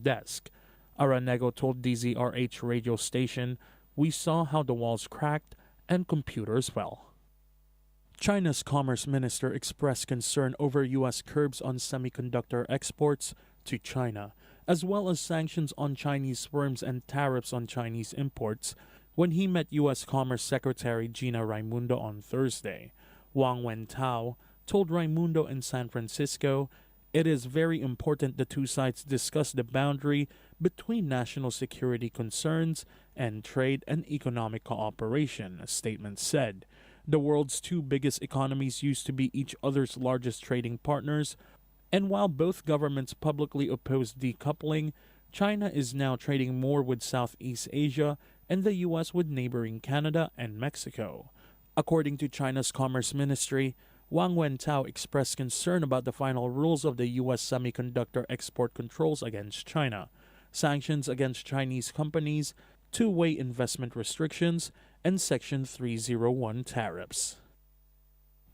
desk. Aranego told DZRH radio station, "We saw how the walls cracked and computers fell." China's Commerce Minister expressed concern over U.S. curbs on semiconductor exports to China, as well as sanctions on Chinese firms and tariffs on Chinese imports, when he met U.S. Commerce Secretary Gina Raimondo on Thursday. Wang Wentao told Raimondo in San Francisco, "It is very important the two sides discuss the boundary between national security concerns and trade and economic cooperation," a statement said. The world's two biggest economies used to be each other's largest trading partners, and while both governments publicly opposed decoupling, China is now trading more with Southeast Asia and the U.S. with neighboring Canada and Mexico. According to China's Commerce Ministry, Wang Wentao expressed concern about the final rules of the U.S. semiconductor export controls against China, sanctions against Chinese companies, two-way investment restrictions, and Section 301 tariffs.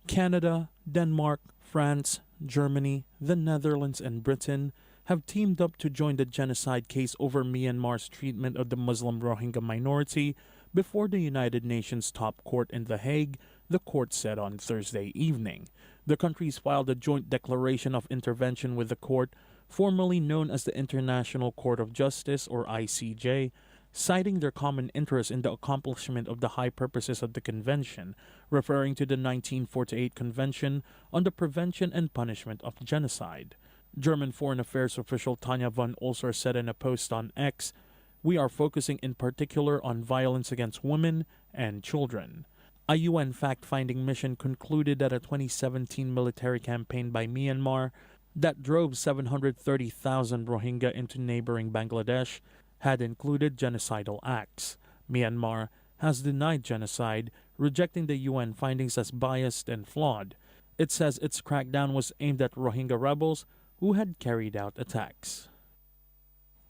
Canada, Denmark, France, Germany, the Netherlands, and Britain have teamed up to join the genocide case over Myanmar's treatment of the Muslim Rohingya minority before the United Nations top court in The Hague, the court said on Thursday evening. The countries filed a joint declaration of intervention with the court, formerly known as the International Court of Justice, or ICJ, citing their common interest in the accomplishment of the high purposes of the convention, referring to the 1948 Convention on the Prevention and Punishment of Genocide. German Foreign Affairs official Tanja von Ulsar said in a post on X, "We are focusing in particular on violence against women and children." A UN fact-finding mission concluded that a 2017 military campaign by Myanmar that drove 730,000 Rohingya into neighboring Bangladesh had included genocidal acts. Myanmar has denied genocide, rejecting the UN findings as biased and flawed. It says its crackdown was aimed at Rohingya rebels who had carried out attacks.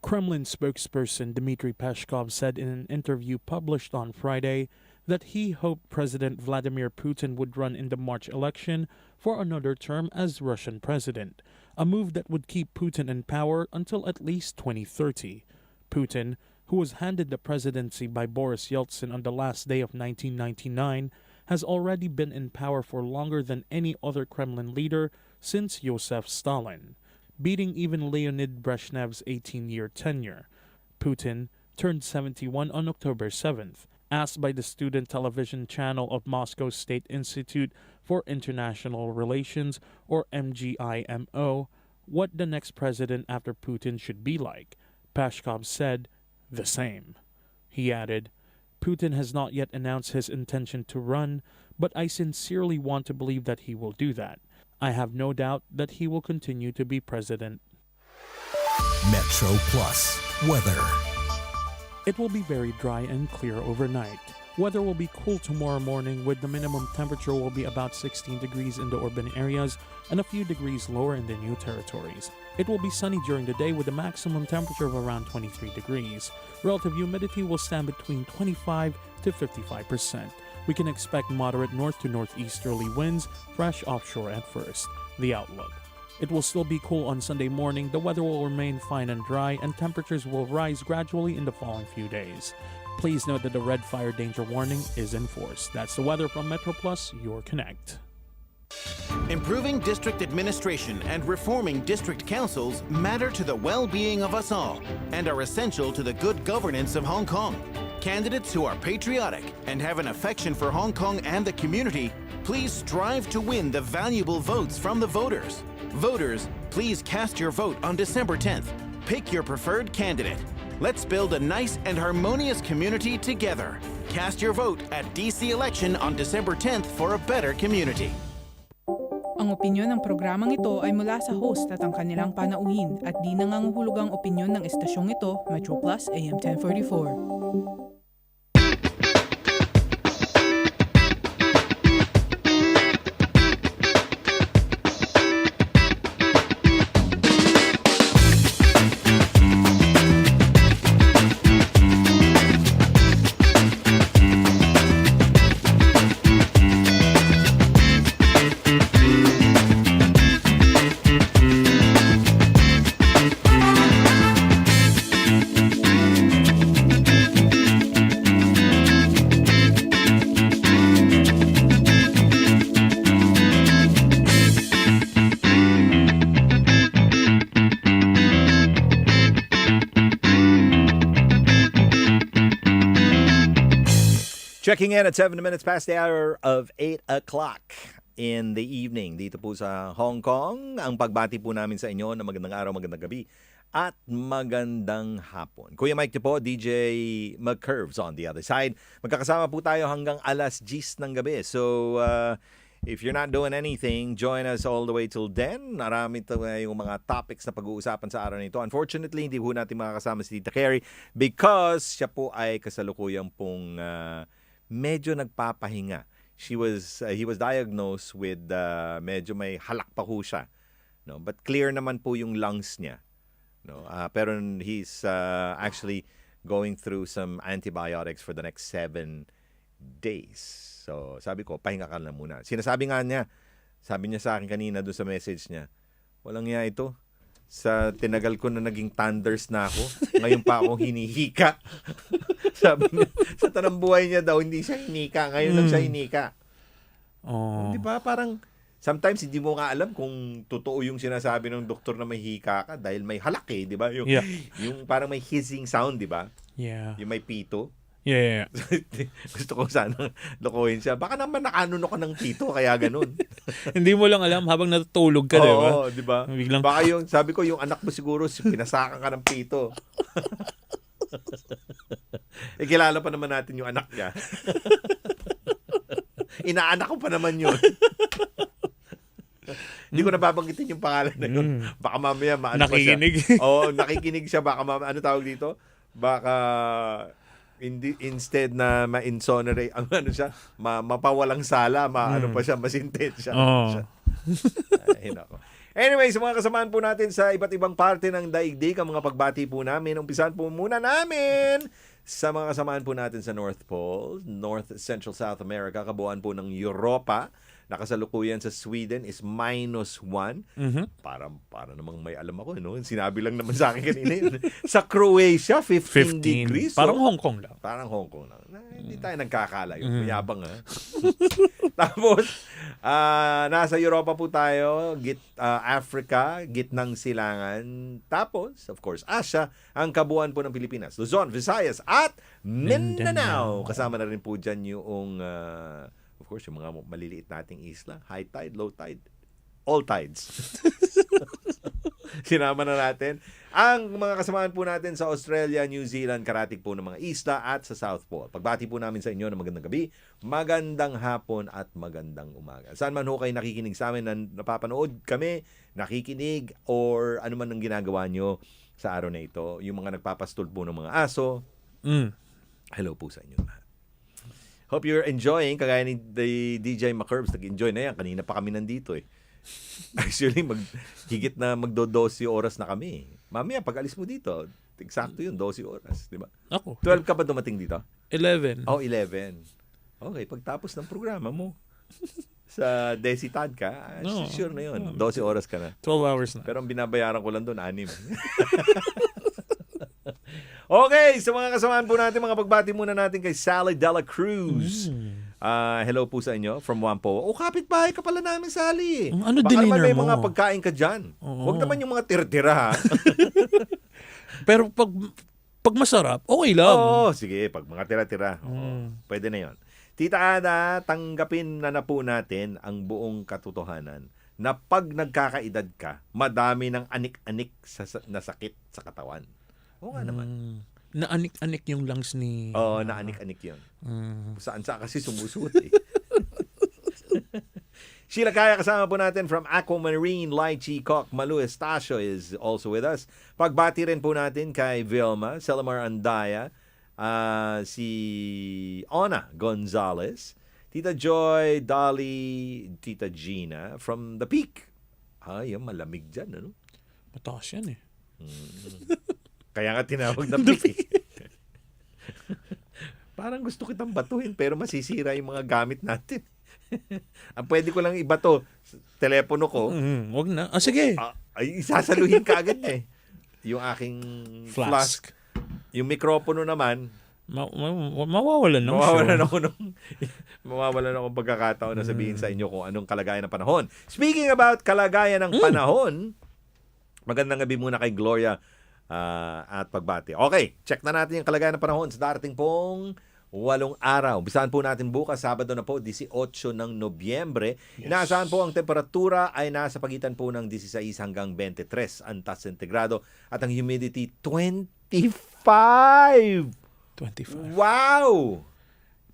Kremlin spokesperson Dmitry Peskov said in an interview published on Friday that he hoped President Vladimir Putin would run in the March election for another term as Russian president, a move that would keep Putin in power until at least 2030. Putin, who was handed the presidency by Boris Yeltsin on the last day of 1999, has already been in power for longer than any other Kremlin leader since Joseph Stalin, beating even Leonid Brezhnev's 18-year tenure. Putin turned 71 on October 7th. Asked by the student television channel of Moscow State Institute for International Relations, or MGIMO, what the next president after Putin should be like, Peskov said, "The same." He added, "Putin has not yet announced his intention to run, but I sincerely want to believe that he will do that. I have no doubt that he will continue to be president." Metro Plus weather. It will be very dry and clear overnight. Weather will be cool tomorrow morning, with the minimum temperature will be about 16 degrees in the urban areas and a few degrees lower in the new territories. It will be sunny during the day with a maximum temperature of around 23 degrees. Relative humidity will stand between 25 to 55%. We can expect moderate north to northeasterly winds, fresh offshore at first. The outlook. It will still be cool on Sunday morning. The weather will remain fine and dry, and temperatures will rise gradually in the following few days. Please note that the red fire danger warning is in force. That's the weather from Metro Plus, your Connect. Improving district administration and reforming district councils matter to the well-being of us all and are essential to the good governance of Hong Kong. Candidates who are patriotic and have an affection for Hong Kong and the community, please strive to win the valuable votes from the voters. Voters, please cast your vote on December 10th. Pick your preferred candidate. Let's build a nice and harmonious community together. Cast your vote at DC election on December 10th for a better community. Ang opinyon ng programang ito ay mula sa host at ang kanilang panauhin at di nangangahulugang opinyon ng estasyong ito, Metro Plus AM 1044. Checking in at 7 minutes past the hour of 8 o'clock in the evening. Dito po sa Hong Kong, ang pagbati po namin sa inyo na magandang araw, magandang gabi, at magandang hapon. Kuya Mike po, DJ McCurves on the other side. Magkakasama po tayo hanggang alas 10 ng gabi. So, if you're not doing anything, join us all the way till then. Marami tayong mga topics na pag-uusapan sa araw na ito. Unfortunately, hindi po natin makakasama si Tita Carrie because siya po ay kasalukuyang pong medyo nagpapahinga. He was diagnosed with medyo may halak pa ho siya. No? But clear naman po yung lungs niya. No, pero he's actually going through some antibiotics for the next 7 days. So, sabi ko, pahinga ka na muna. Sinasabi nga niya, sabi niya sa akin kanina doon sa message niya, walang niya ito. Sa tinagal ko na naging thunders na ako, ngayon pa ako hinihika. Sabi niya, sa tanang buhay niya daw, hindi siya hinika. Ngayon lang siya hinika. Oh. Di ba? Parang, sometimes hindi mo nga alam kung totoo yung sinasabi ng doktor na may hika ka dahil may halak di ba? Yung parang may hissing sound, di ba? Yeah. Yung may pito. Yeah. Gusto ko sana lokohin siya. Baka naman nakanuno ka ng pito, kaya ganun. Hindi mo lang alam habang natutulog ka, di ba? Oo, di ba? Biglang... Baka yung, sabi ko, yung anak mo siguro, pinasakan ka ng pito. Kilala pa naman natin yung anak niya. Inaanak ko pa naman yun. Hindi ko nababanggitin yung pangalan na yun. Baka mamaya nakikinig. Pa siya. Oo, nakikinig siya. Baka ano tawag dito? Baka instead na ma-insonerate, siya, mapawalang sala, ano pa siya, masintet siya. Oh. Ay, nako. Anyways, mga kasamaan po natin sa iba't ibang parte ng daigdig, ang mga pagbati po namin. Umpisahan po muna namin sa mga kasamaan po natin sa North Pole, North Central South America, kabuuan po ng Europa. Nakasalukuyan sa Sweden is -1. Mm-hmm. Para namang may alam ako, no? Sinabi lang naman sa akin kanina yun. Sa Croatia, 15 degrees. Parang so, Hong Kong lang. Parang Hong Kong lang. Hindi tayo nagkakalayo. Mayabang, ha? Tapos, nasa Europa po tayo, Africa, gitnang silangan. Tapos, of course, Asia, ang kabuuan po ng Pilipinas. Luzon, Visayas, at Mindanao. Kasama na rin po dyan yung... of course, yung mga maliliit nating isla, high tide, low tide, all tides. Sinama na natin ang mga kasamaan po natin sa Australia, New Zealand, karatig po ng mga isla at sa South Pole. Pagbati po namin sa inyo ng magandang gabi, magandang hapon at magandang umaga. Saan man ho kayo nakikinig sa amin na napapanood kami, nakikinig, or ano man ang ginagawa nyo sa araw na ito, yung mga nagpapastol po ng mga aso, hello po sa inyo lahat. Hope you're enjoying. Kagaya ni DJ McCurves, nag-enjoy na yan. Kanina pa kami nandito Actually, higit na magdo-12 oras na kami. Mamaya, pag alis mo dito, eksakto yun, 12 oras. Di ba? Ako. 12 ka ba dumating dito? 11. Oh, 11. Okay, pagtapos ng programa mo, sa Desitad ka, sure na yun. 12 oras ka na. 12 hours na. Pero ang binabayaran ko lang doon, 6. Okay, sa mga kasamaan po natin, mga pagbati muna natin kay Sally Dela Cruz. Hello po sa inyo from Wampo. Kapitbahay ka pala namin, Sally. Ano baka naman may mo? mga pagkain ka dyan. Huwag naman yung mga tira-tira, ha? Pero pag masarap, okay lang. Oo, sige, pag mga tira-tira. Pwede na yon. Tita Ada, tanggapin na po natin ang buong katotohanan na pag nagkakaedad ka, madami ng anik-anik na sakit sa katawan. Oo nga naman. Naanik-anik yung lungs ni... Oo, naanik-anik yun. Saan-saan kasi sumusuot Sheila Kaya kasama po natin from Aquamarine, Lychee, Cock, Malu Estacio is also with us. Pagbati rin po natin kay Vilma, Selamar Andaya, si Ona Gonzalez, Tita Joy, Dolly, Tita Gina from The Peak. Yung malamig dyan, ano? Mataas yan Kaya nga tinawag na Peak. Parang gusto kitang batuhin pero masisira yung mga gamit natin. Ang pwede ko lang ibato, telepono ko. Wag na. Sige. Ay, isasaluhin ka agad yung aking flask. Yung mikropono naman, mawawalan ng mawawalan ako ng pagkakataon na sabihin sa inyo kung anong kalagayan ng panahon. Speaking about kalagayan ng panahon, magandang gabi muna kay Gloria at pagbati. Okay, check na natin yung kalagayan ng panahon sa darating pong 8 araw. Bisahan po natin bukas, Sabado na po, 18 ng Nobyembre. Inaasahan po ang temperatura ay nasa pagitan po ng 16 hanggang 23 antas sentigrado at ang humidity 25. 25. Wow!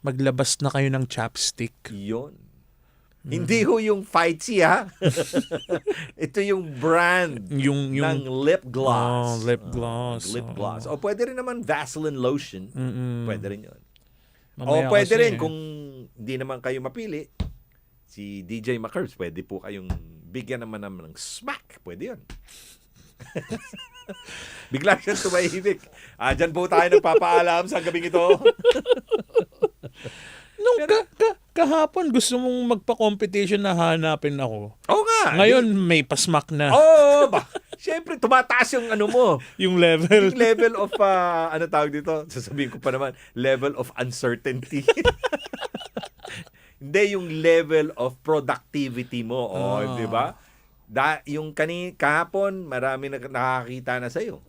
Maglabas na kayo ng chapstick. Yun. Hindi ho yung Fightsy, ha? Ito yung brand ng lip gloss. Lip gloss. Lip gloss. O pwede rin naman Vaseline lotion. Pwede rin yun. Mamaya O pwede kasi, rin kung hindi naman kayo mapili, si DJ McCurbs, pwede po kayong bigyan naman ng smack. Pwede yun. Bigla siyang tumahimik. Diyan po tayo nagpapaalam sa gabing ito. Nung kahapon, gusto mong magpa-competition na hanapin ako. Oo nga. Ngayon, may pasmak na. Oo, siyempre, tumataas yung ano mo. Yung level. Yung level of, ano tawag dito? Sasabihin ko pa naman, level of uncertainty. Hindi, yung level of productivity mo. Di ba? Yung kahapon, marami nakakita na sa'yo.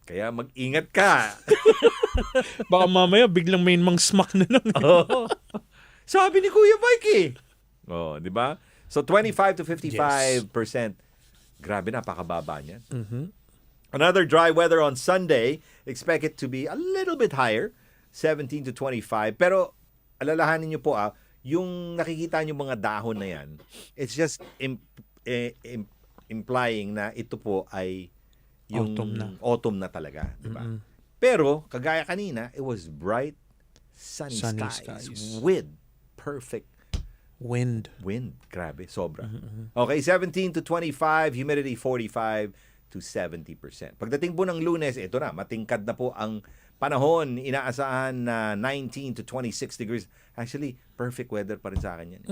Kaya mag-ingat ka. Baka mamaya biglang may mang smack na lang. Sabi ni Kuya Mike di ba? So 25 to 55%. Grabe, napakababa niyan. Another dry weather on Sunday. Expect it to be a little bit higher, 17 to 25. Pero alalahanin niyo po yung nakikita niyo mga dahon na yan, it's just implying na ito po ay yung autumn na talaga, di ba? Pero kagaya kanina, it was bright sunny skies with perfect wind. Grabe, sobra. Okay, 17 to 25, humidity 45 to 70%. Pagdating po ng Lunes, ito na, matingkad na po ang panahon. Inaasahan na 19 to 26 degrees. Actually, perfect weather pa rin sa akin yan.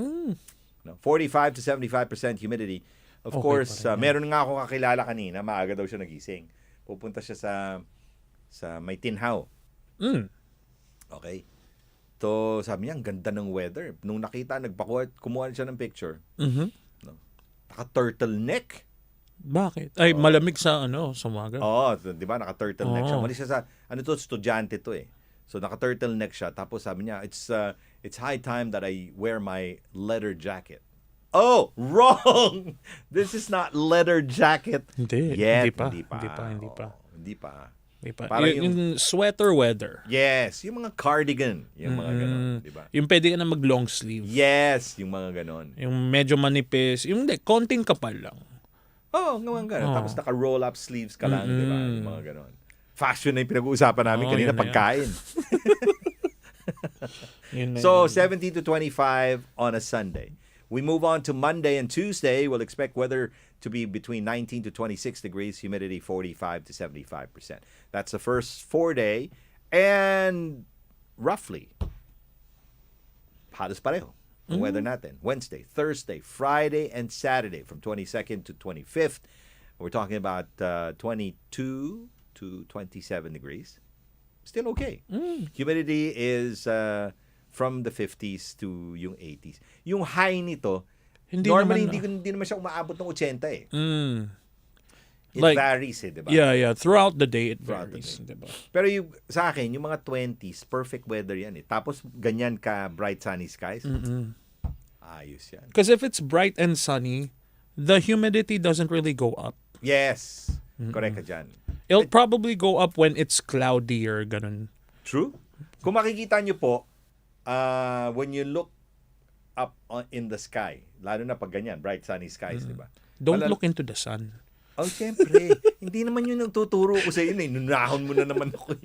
45 to 75% humidity. Of course, meron nga ako kakilala kanina, maaga daw siya nagising. Pupunta siya sa may tinhaw. Okay. So, sabi niya, ang ganda ng weather. Nung nakita, kumuha siya ng picture. Naka-turtleneck. Bakit? Ay, malamig sa umaga. Di ba? Naka-turtleneck siya. Mali siya sa, estudyante to eh. So, naka-turtleneck siya. Tapos sabi niya, it's high time that I wear my leather jacket. Oh, wrong! This is not leather jacket. Hindi pa. Hindi pa. Parang yung sweater weather. Yes, yung mga cardigan, yung mga ganon, di ba? Yung pwede ka na mag long sleeve. Yes, yung mga ganon. Yung medyo manipis, yung konting kapal lang. Ngayon ganon. Tapos naka-roll up sleeves ka lang, di ba? Yung mga ganon. Fashion na yung pinag-uusapan namin kanina, pagkain. So, 17 to 25 on a Sunday. We move on to Monday and Tuesday. We'll expect weather to be between 19 to 26 degrees, humidity 45 to 75%. That's the first 4-day. And roughly, halos pareho ang weather natin. Wednesday, Thursday, Friday, and Saturday from 22nd to 25th. We're talking about 22 to 27 degrees. Still okay. Humidity is from the 50s to yung 80s. Yung high nito, normally hindi naman siya umaabot ng 80 eh. It varies di ba? Yeah. Throughout the day, it varies. Diba? Pero sa akin, yung mga 20s, perfect weather yan eh. Tapos ganyan ka bright sunny skies. Ayos yan. Because if it's bright and sunny, the humidity doesn't really go up. Yes. Correct ka dyan. It'll probably go up when it's cloudy or ganun. True. Kung makikita nyo po, when you look up in the sky, lalo na pag ganyan, bright sunny skies, di ba? Don't look into the sun. Siyempre. Hindi naman yun ang tuturo ko sa iyo. Nunahon mo na naman ako.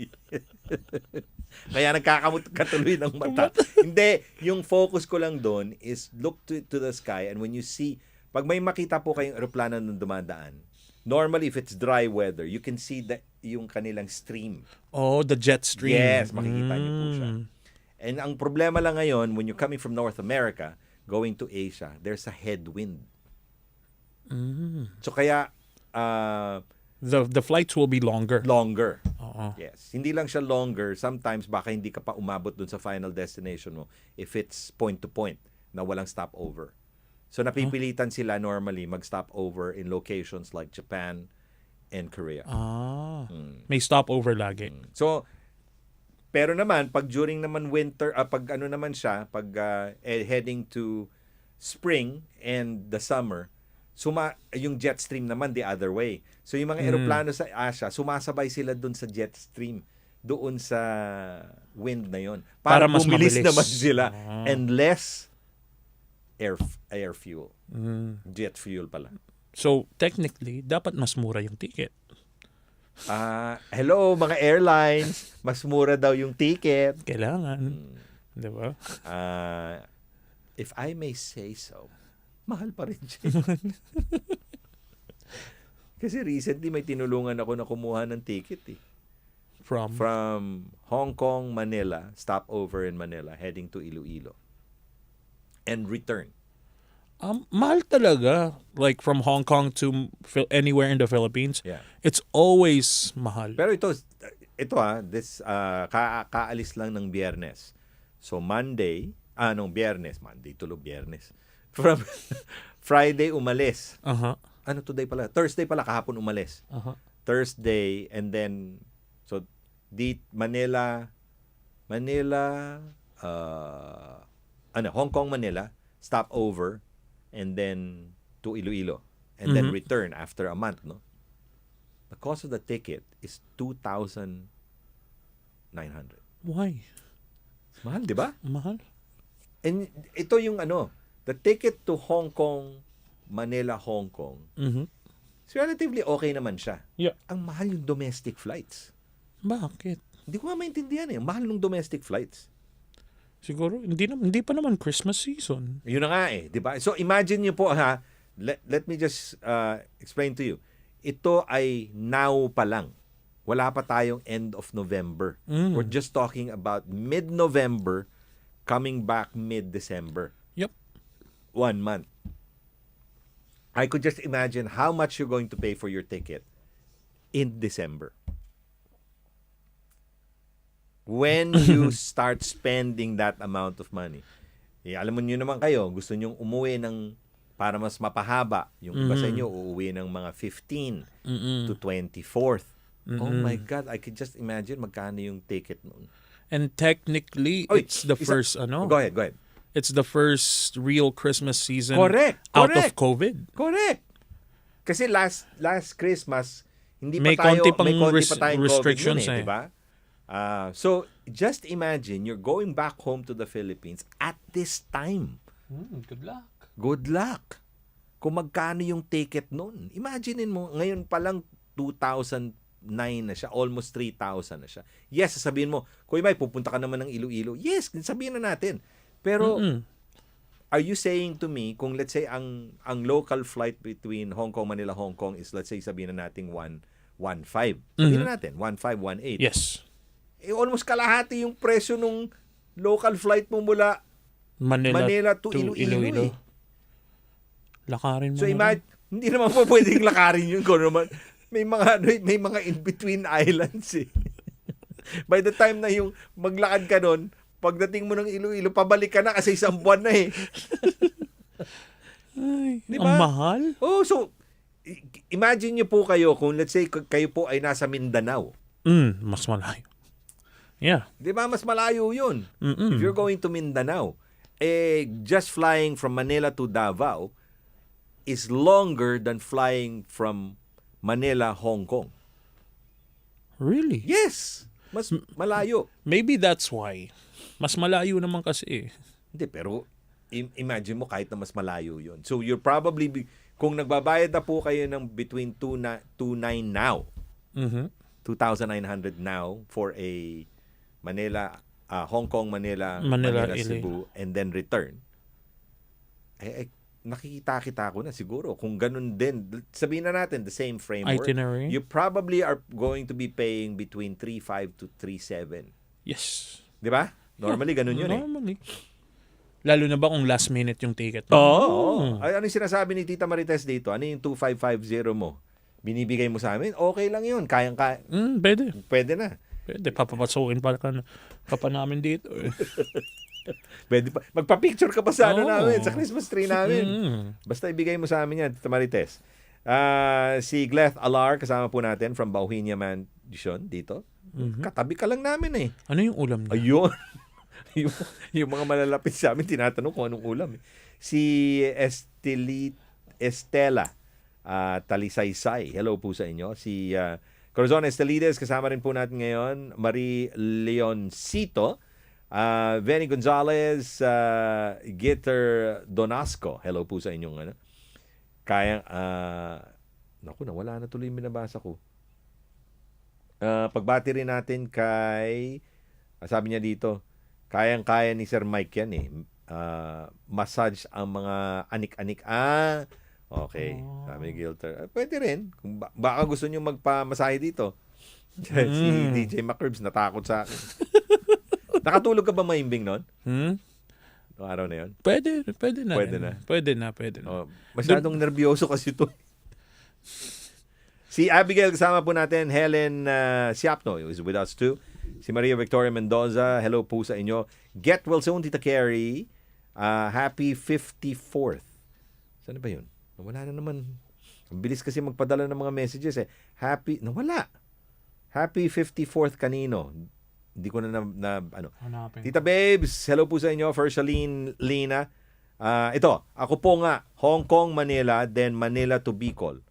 Kaya nagkakamot-katuloy ng mata. Hindi. Yung focus ko lang doon is look to the sky and when you see, pag may makita po kayong aeroplano nung dumadaan, normally if it's dry weather, you can see yung kanilang stream. The jet stream. Yes, makikita niyo po siya. And ang problema lang ngayon, when you're coming from North America, going to Asia, there's a headwind. So kaya, the flights will be longer. Longer. Yes. Hindi lang siya longer. Sometimes baka hindi ka pa umabot dun sa final destination mo if it's point to point na walang stopover. So napipilitan sila normally mag-stopover in locations like Japan and Korea. May stopover lagi. So, Pero naman, pag during naman winter, pag ano naman siya, pag heading to spring and the summer, yung jet stream naman the other way. So yung mga eroplano sa Asia, sumasabay sila dun sa jet stream, doon sa wind na yon. Para mas bumilis mabilis. naman sila and less air fuel. Jet fuel pala. So, technically, dapat mas mura yung ticket. Hello mga airlines, mas mura daw yung ticket. Kailangan. Di ba? If I may say so, mahal pa rin siya. Kasi recently may tinulungan ako na kumuha ng ticket eh. From Hong Kong, Manila, stopover in Manila, heading to Iloilo. And return. Mahal talaga. Like from Hong Kong to anywhere in the Philippines, Yeah. it's always mahal. Pero ito kaalis lang ng Biyernes. So Monday tulog Biyernes. From Friday umalis. Ano today pala? Thursday pala kahapon umalis. Thursday and then so Manila Hong Kong, Manila, stopover and then to Iloilo and then return after a month, no? The cost of the ticket is 2,900. Why? Mahal, di ba? Mahal. And ito yung the ticket to Hong Kong, Manila, Hong Kong, it's relatively okay naman siya. Yeah. Ang mahal yung domestic flights. Bakit? Hindi ko nga maintindihan eh. Ang mahal ng domestic flights. Siguro, hindi pa naman Christmas season. Yun na nga eh, di ba? So imagine niyo po let me just explain to you. Ito ay now pa lang. Wala pa tayong end of November. We're just talking about mid-November coming back mid-December. Yep. 1 month. I could just imagine how much you're going to pay for your ticket in December. When you start spending that amount of money. Alam mo nyo naman kayo, gusto nyong umuwi para mas mapahaba. Yung iba sa inyo, uuwi ng mga 15 to 24th. Oh my God, I could just imagine magkano yung ticket noon. And technically, it's the first, Go ahead. It's the first real Christmas season Correct. out of COVID. Correct. Kasi last Christmas, May pa konti pang tayong restrictions COVID nun, di ba? So, just imagine you're going back home to the Philippines at this time. Good luck. Good luck. Kung magkano yung ticket noon. Imaginein mo, ngayon pa lang 2009 na siya, almost 3,000 na siya. Yes, sasabihin mo, Kuya May, pupunta ka naman ng Iloilo. Yes, sabihin na natin. Pero, are you saying to me, kung let's say, ang local flight between Hong Kong, Manila, Hong Kong is, let's say, sabihin na natin 1.5. Sabihin na natin, 1.5, 1.8. Yes. Almost kalahati yung presyo nung local flight mo mula Manila to Iloilo. Lakarin mo. So hindi naman po pwedeng lakarin yun kung naman may mga in between islands eh. By the time na yung maglakad ka doon, pagdating mo ng Iloilo, pabalik ka na kasi isang buwan na eh. Ay, Di ang ba? mahal. Oh, so imagine niyo po kayo kung let's say kayo po ay nasa Mindanao. Mas malayo. Yeah. Di ba? Mas malayo yun. Mm-mm. If you're going to Mindanao, just flying from Manila to Davao is longer than flying from Manila, Hong Kong. Really? Yes! Mas malayo. Maybe that's why. Mas malayo naman kasi eh. Hindi, pero imagine mo kahit na mas malayo yun. So you're probably, kung nagbabayad na po kayo ng between 2,900 now, 2,900 now for a Hong Kong, Manila, Cebu, and then return. Nakikita ko na siguro kung ganun din. Sabihin na natin, the same framework. Itinerary. You probably are going to be paying between 3,500 to 3,700. Yes. Di ba? Normally, ganun yun Normally. Lalo na ba kung last minute yung ticket? Oo. Ano yung sinasabi ni Tita Marites dito? Ano yung 2,550 mo? Binibigay mo sa amin? Okay lang yun. Kayang-kaya. Pwede. Pwede na. Pwede. Papapasukin pa namin dito. Pwede pa. Magpa-picture ka pa sa namin, sa Christmas tree namin. Basta ibigay mo sa amin yan, Tita Marites. Si Gleth Alar, kasama po natin from Bauhinia Mansion dito. Katabi ka lang namin eh. Ano yung ulam niya? Ayun. yung mga malalapit sa amin, tinatanong kung anong ulam eh. Si Estela Talisaysay. Hello po sa inyo. Si Corazon Estelides, kasama rin po natin ngayon. Marie Leoncito. Benny Gonzalez, Gitter Donasco. Hello po sa inyong ano. Naku, nawala na tuloy yung binabasa ko. Pagbati rin natin kay, sabi niya dito, kayang-kaya ni Sir Mike yan eh. Massage ang mga anik-anik. Okay. Sabi ni Gilter. Pwede rin. Kung baka gusto niyo magpamasahe dito. Si DJ McCurbs natakot sa akin. Nakatulog ka ba maimbing nun? Noong araw na yun? Pwede na. Pwede na. Masyadong nervyoso kasi ito. Si Abigail, kasama po natin. Helen Siapno is with us too. Si Maria Victoria Mendoza, hello po sa inyo. Get well soon, Tita Carrie. Happy 54th. Saan ba yun? Nawala na naman. Ang bilis kasi magpadala ng mga messages eh. Nawala. Happy 54th kanino? Hindi ko na ano. Hanapin. Tita Babes, hello po sa inyo. Fersaline Lina. Ito, ako po nga, Hong Kong, Manila, then Manila to Bicol.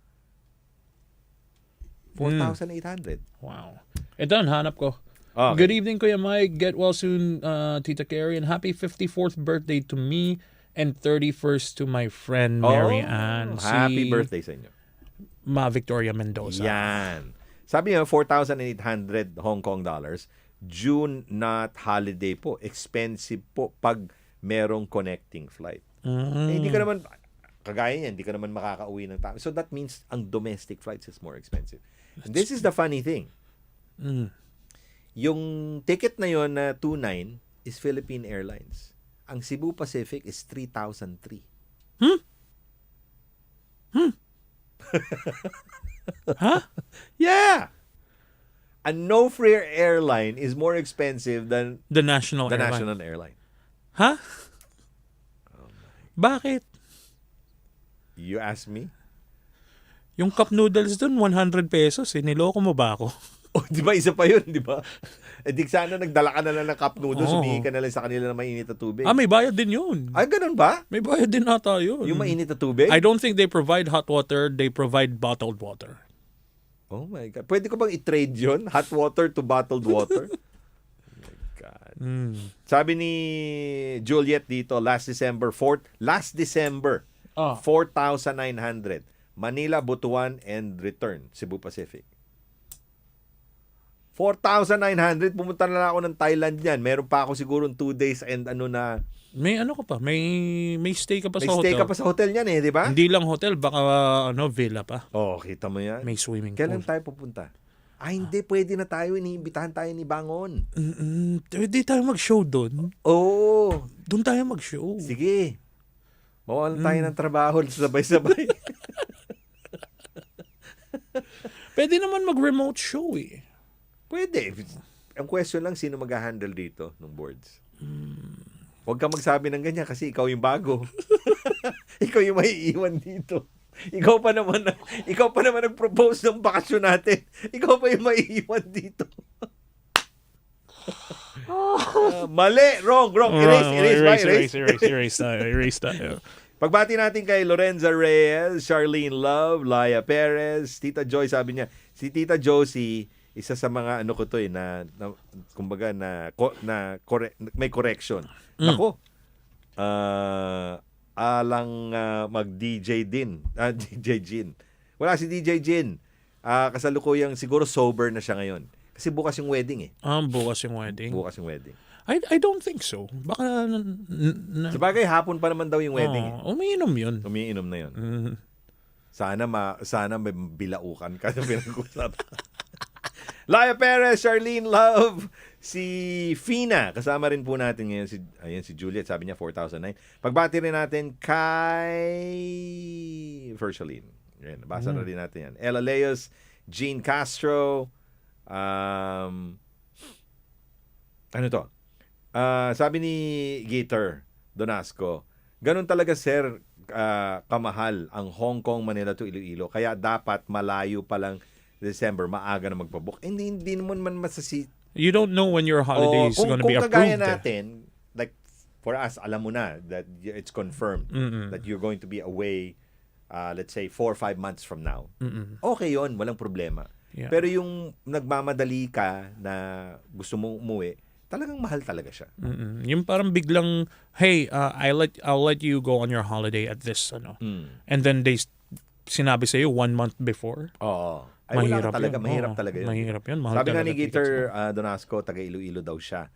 4,800. Wow. Ito, hanap ko. Okay. Good evening, Kuya Mike. Get well soon, Tita Carrie. And happy 54th birthday to me and 31st to my friend Mary Ann. Happy birthday sa inyo. Ma Victoria Mendoza. Yan. Sabi niya, 4,800 Hong Kong dollars. June not holiday po. Expensive po pag merong connecting flight. Hindi ka naman, kagaya niyan, hindi ka naman makakauwi ng tao. So that means ang domestic flights is more expensive. And this is the funny thing. Yung ticket na yon na 2,900 is Philippine Airlines. Ang Cebu Pacific is 3,003. Huh? Yeah! A no-fare airline is more expensive than The national the airline. national airline. Ha? Bakit? You ask me? Yung cup noodles dun, 100 pesos. Niloko mo ba ako? Oh, di ba? Isa pa yun, di ba? Di sana nagdala ka na lang ng cup noodles, Oo. humingi ka na lang sa kanila ng mainit na tubig. May bayad din yun. Ay, ganun ba? May bayad din ata yun. Yung mainit na tubig? I don't think they provide hot water. They provide bottled water. Oh my God. Pwede ko bang i-trade yun? Hot water to bottled water? Oh my God. Sabi ni Juliet dito, last December, 4,900. Manila, Butuan, and return, Cebu Pacific. 4,900. Pumunta na lang ako ng Thailand yan. Meron pa ako siguro 2 days and ano na. May ano ka pa? May stay ka pa May sa stay hotel. ka pa sa hotel yan eh, di ba? Hindi lang hotel, baka villa pa. Oh, kita mo yan. May swimming Kailan pool. tayo pupunta? Hindi. Pwede na tayo. Iniimbitahan tayo ni Bangon. Hindi tayo mag-show doon. Oo. Doon tayo mag-show. Sige. Mawalan tayo ng trabaho sabay-sabay. Pwede naman mag-remote show eh. Pwede. Ang question lang, sino mag-handle dito ng boards? Huwag ka magsabi ng ganyan kasi ikaw yung bago. Ikaw yung maiiwan dito. Ikaw pa naman nag-propose ng bakasyon natin. Ikaw pa yung maiiwan dito. Mali! Wrong! Erase tayo. Pagbati natin kay Lorenza Reyes, Charlene Love, Laia Perez, Tita Joy, sabi niya, si Tita Josie, isa sa mga ano ko to kumbaga may correction. Ako, alang mag-DJ din. DJ Jin. Wala si DJ Jin. Kasalukuyang siguro sober na siya ngayon. Kasi bukas yung wedding eh. Bukas yung wedding. Bukas yung wedding. I don't think so. Baka Sabagay, hapon pa naman daw yung wedding eh. Umiinom yun. Umiinom na yun. Sana may bilaukan ka na pinag-usapan. Laia Perez, Charlene Love, si Fina. Kasama rin po natin ngayon si Juliet. Sabi niya 4,009. Pagbati rin natin kay Fersaline. Yan, nabasa na rin natin yan. Ella Leos, Jean Castro. Ano to? Sabi ni Gator Donasco, ganun talaga sir, kamahal ang Hong Kong, Manila to Iloilo. Kaya dapat malayo pa lang December, maaga na magpabook. Hindi naman masasi. You don't know when your holiday is going to be Kung kagaya approved. natin, like for us, alam mo na that it's confirmed that you're going to be away, let's say 4 or 5 months from now. Okay yon, walang problema. Yeah. Pero yung nagmamadali ka na gusto mong umuwi, talagang mahal talaga siya. Yung parang biglang, hey, I'll let you go on your holiday at this, And then sinabi sa'yo 1 month before. Oo. Ay, wala ka talaga. yun. Mahirap Oo, talaga yun. mahirap yun. Mahal Sabi nga talaga ni Gator Donasco, taga Iloilo daw siya.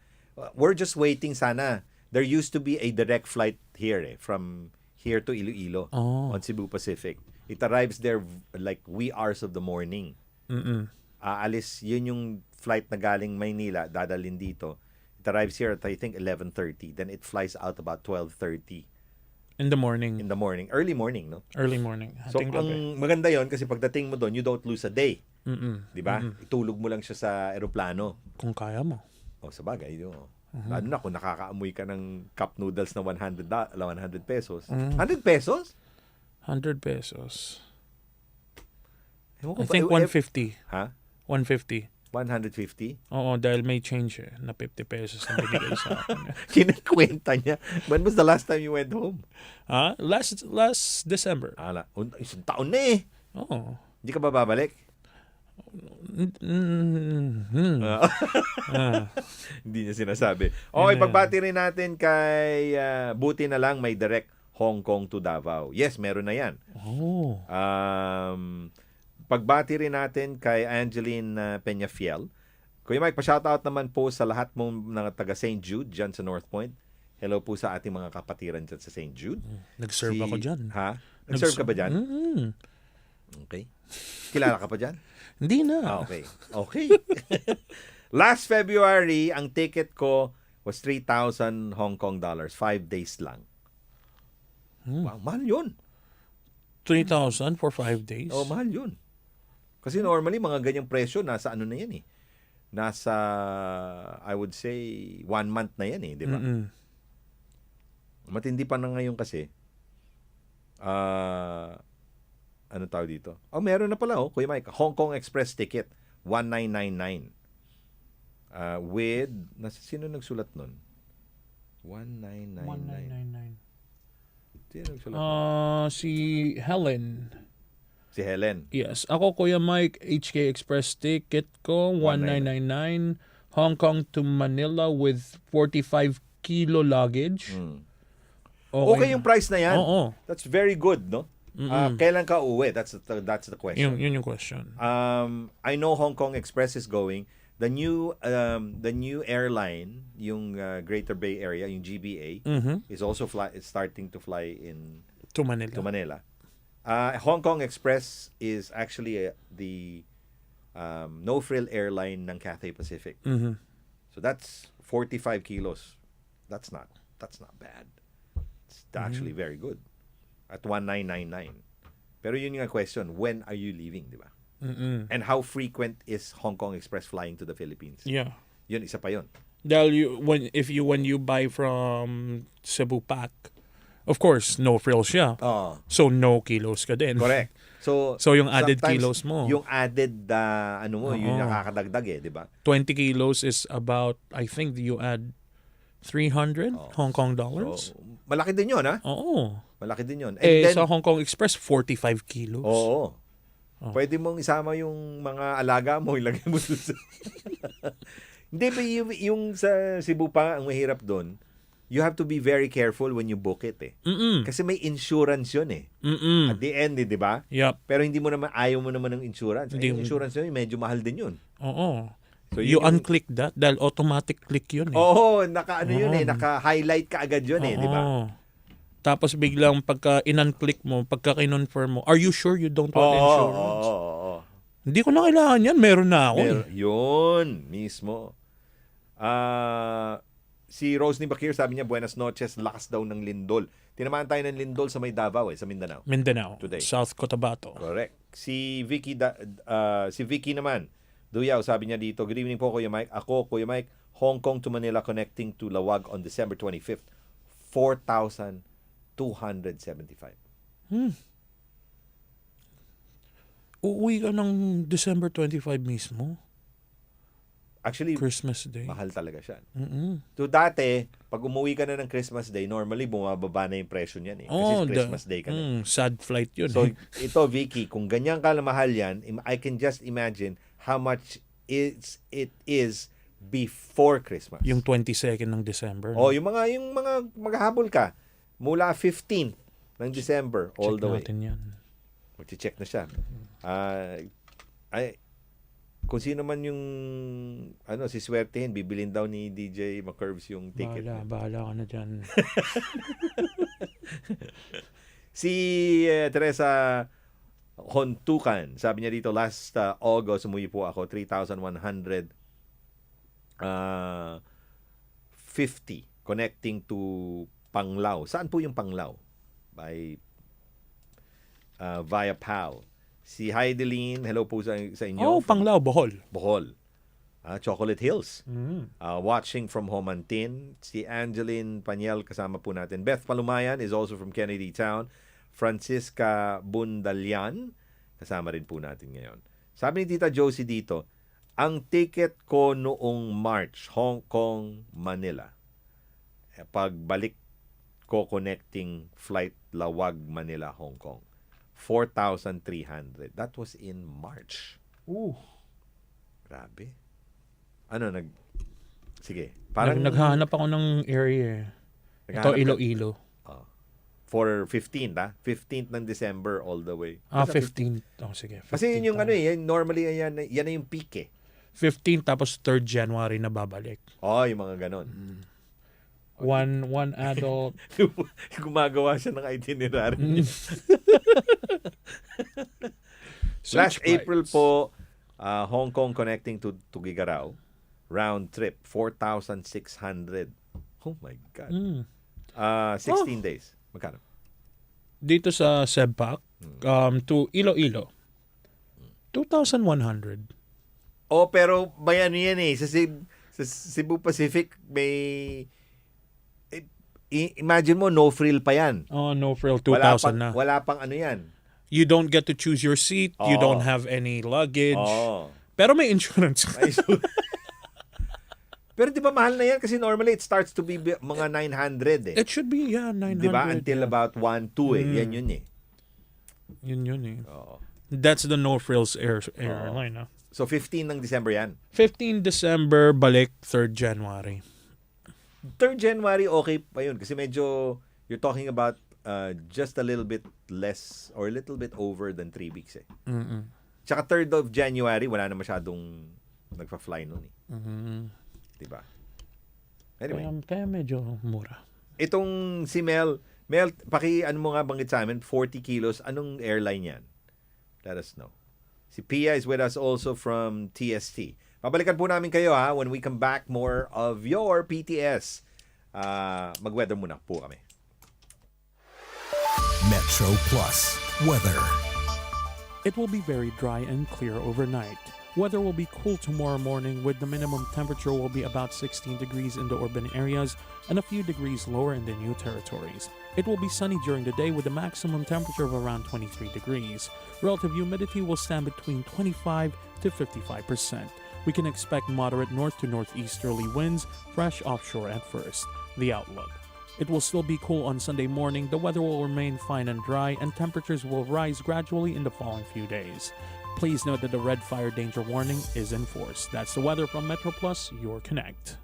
We're just waiting sana. There used to be a direct flight here from here to Iloilo on Cebu Pacific. It arrives there like wee hours of the morning. Aalis, yun yung flight na galing Maynila, dadalhin dito. It arrives here at I think 11:30. Then it flies out about 12:30 In the morning. Early morning, no? Early morning. So, Hating gabi. ang maganda yon kasi pagdating mo doon, you don't lose a day. Di ba? Itulog mo lang siya sa eroplano. Kung kaya mo. O, sa bagay, yun. Lalo na kung nakakaamoy ka ng cup noodles na 100 pesos. 100 pesos? 100 pesos. Ewan ko I ba- think eh, 150. Ha? 150. 150? Oo, dahil may change na 50 pesos na binigay sa akin. Kinakwenta niya. When was the last time you went home? Last December. Isang taon na eh. Oo. Hindi ka ba babalik? Hindi niya sinasabi. Okay, pagbati rin natin kay buti na lang may direct Hong Kong to Davao. Yes, meron na yan. Oh. Pagbati rin natin kay Angeline Peñafiel. Kuya Mike, pa-shoutout naman po sa lahat mong mga taga St. Jude dyan sa North Point. Hello po sa ating mga kapatiran dyan sa St. Jude. Nag-serve ako dyan. Ha? Nag-serve ka ba dyan? Okay. Kilala ka pa dyan? Hindi na. Okay. Last February, ang ticket ko was 3,000 Hong Kong dollars. 5 days lang. Wow, mahal yun. 3,000 for 5 days? Oh, mahal yun. Kasi normally, mga ganyang presyo, nasa ano na yan eh. Nasa, I would say, 1 month na yan eh, di ba? Matindi pa na ngayon kasi. Ano tawag dito? Oh, meron na pala, Kuya Mike. Hong Kong Express ticket, 1999. With, sino nagsulat nun? 1999. 1999. Sino nagsulat? Si Helen. Si Helen. Yes. Ako, Kuya Mike, HK Express ticket ko, 1999. Hong Kong to Manila with 45 kilo luggage. Okay yung price na yan. Oo. That's very good, no? Kailan ka uwi? That's the question. Yun yung question. I know Hong Kong Express is going. The new airline, yung Greater Bay Area, yung GBA, is also starting to fly To Manila. to Manila. Hong Kong Express is actually the no-frill airline ng Cathay Pacific. So that's 45 kilos. That's not bad. It's actually very good. At 1999. Pero yun yung question, when are you leaving, di ba? And how frequent is Hong Kong Express flying to the Philippines? Yeah. Yun, isa pa yun. Dahil when you buy from Cebu Pac, of course, no frills siya. So no kilos ka din. Correct. So yung added sometimes kilos mo. Yung added, yung nakakadagdag eh, di ba? 20 kilos is about, I think you add 300 Hong Kong dollars. So, malaki din yun, ha? Oo. Malaki din yun. And then, sa Hong Kong Express, 45 kilos. Oo. Pwede mong isama yung mga alaga mo, ilagay mo sa... Hindi ba yung sa Cebu pa, ang mahirap doon, you have to be very careful when you book it eh. Kasi may insurance yun eh. At the end, di ba? Yep. Pero hindi mo naman, ayaw mo naman ng insurance. Yung insurance yun, medyo mahal din yun. Oo. So, you unclick that dahil automatic click yun eh. Oo, yun eh, naka-highlight ka agad yun eh, di ba? Tapos biglang pagka in-unclick mo, pagka kinonfirm mo, are you sure you don't want insurance? Hindi ko na kailangan yan, meron na ako. Yun, mismo. Si Rose ni Bakir, sabi niya, buenas noches, lakas daw ng lindol. Tinamaan tayo ng lindol sa may Davao sa Mindanao. Today. South Cotabato. Correct. Si Vicky naman, Duyaw, sabi niya dito, good evening po Kuya Mike. Ako, Kuya Mike, Hong Kong to Manila connecting to Lawag on December 25th. 4,000 275. Uuwi ka ng December 25 mismo. Actually, Christmas Day. mahal talaga siya. Mm-mm. So dati, pag umuwi ka na ng Christmas Day, normally bumababa na yung presyo niyan eh. Kasi Christmas Day ka na. Sad flight yun. So ito, Vicky, kung ganyan ka mahal yan, I can just imagine how much it is before Christmas. Yung 22nd ng December. Oh, yung mga maghahabol ka mula 15th ng December all Check the way. natin yan. Mag-check na siya. Kung sino man yung si swertehin, bibilin daw ni DJ McCurves yung ticket. Bahala ka na dyan. Si Teresa Hontukan, sabi niya dito, last August, umuwi po ako, 3,150 connecting to Panglao. Saan po yung Panglao? Via PAL. Si Heidelin, hello po sa inyo. Oh, Panglao, Bohol. Bohol. Chocolate Hills. Watching from Homantin. Si Angeline Paniel, kasama po natin. Beth Palumayan is also from Kennedy Town. Francisca Bundalian, kasama rin po natin ngayon. Sabi ni Tita Josie dito, ang ticket ko noong March, Hong Kong, Manila. Pagbalik ko connecting flight Lawag, Manila, Hong Kong. 4,300. That was in March. Ooh. Grabe. Sige. Naghahanap ako ng area. Ito, Iloilo. For 15th, 15th ng December all the way. 15th. Oh, sige. 15th, Kasi yun yung normally yan na yung peak eh. 15th tapos 3rd January na babalik. Yung mga ganon. One adult. Gumagawa siya ng itinerary. Last April po, Hong Kong connecting to Tuguegarao. Round trip, 4,600. Oh my God. 16 days. Magkano? Dito sa Sebpak, to Iloilo, 2,100. Pero may yan eh. Sa Cebu Pacific, may... Imagine mo, no frill pa yan. No frill, 2,000 na. Wala pang yan. You don't get to choose your seat. You don't have any luggage. Pero may insurance. Pero di ba mahal na yan? Kasi normally it starts to be mga 900 eh. It should be, 900. Di ba? Until about 1, 2 eh. Yan yun eh. Yun eh. That's the no frills airline. So 15 ng December yan? 15 December, balik 3rd January. 3rd January, okay pa yun. Kasi medyo, you're talking about just a little bit less or a little bit over than 3 weeks eh. Tsaka 3rd of January, wala na masyadong nagpa-fly nun eh. Diba? Anyway. Kaya medyo mura. Itong si Mel, mo nga banggit sa amin, 40 kilos, anong airline yan? Let us know. Si Pia is with us also from TST. Pabalikan po namin kayo when we come back, more of your PTS. Mag-weather muna po kami. Metro Plus weather. It will be very dry and clear overnight. Weather will be cool tomorrow morning, with the minimum temperature will be about 16 degrees in the urban areas and a few degrees lower in the new territories. It will be sunny during the day with a maximum temperature of around 23 degrees. Relative humidity will stand between 25 to 55%. We can expect moderate north to northeasterly winds, fresh offshore at first. The outlook. It will still be cool on Sunday morning, the weather will remain fine and dry, and temperatures will rise gradually in the following few days. Please note that the red fire danger warning is in force. That's the weather from Metro Plus, your connect.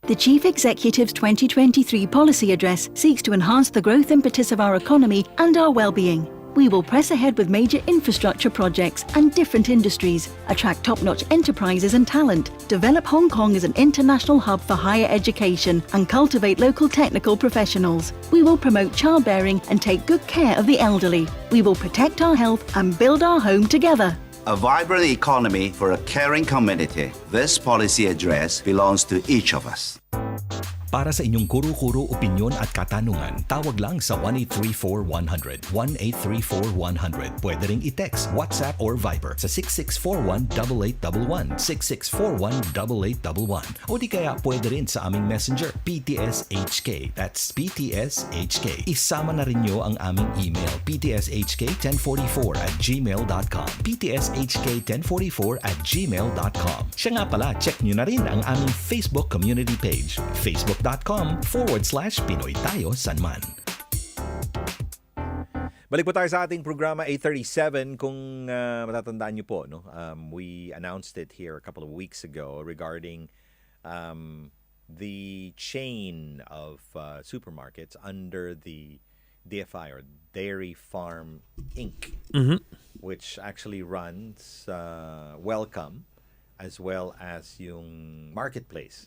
The Chief Executive's 2023 policy address seeks to enhance the growth impetus of our economy and our well-being. We will press ahead with major infrastructure projects and different industries, attract top-notch enterprises and talent, develop Hong Kong as an international hub for higher education, and cultivate local technical professionals. We will promote childbearing and take good care of the elderly. We will protect our health and build our home together. A vibrant economy for a caring community. This policy address belongs to each of us. Para sa inyong kuro-kuro, opinyon at katanungan, tawag lang sa 1-834-100. 1-834-100. Pwede ring i-text, WhatsApp or Viber sa 6641-8811. 6641-8811. O di kaya pwede rin sa aming messenger, PTSHK. That's PTSHK. Isama na rin nyo ang aming email, ptshk1044@gmail.com. ptshk1044@gmail.com. Siya nga pala, check nyo na rin ang aming Facebook community page, facebook.com/PinoyTayoSanman. Balik po tayo sa ating programa 837. Kung matatandaan nyo po, no? We announced it here a couple of weeks ago regarding the chain of supermarkets under the DFI, or Dairy Farm Inc., which actually runs Welcome as well as yung marketplace.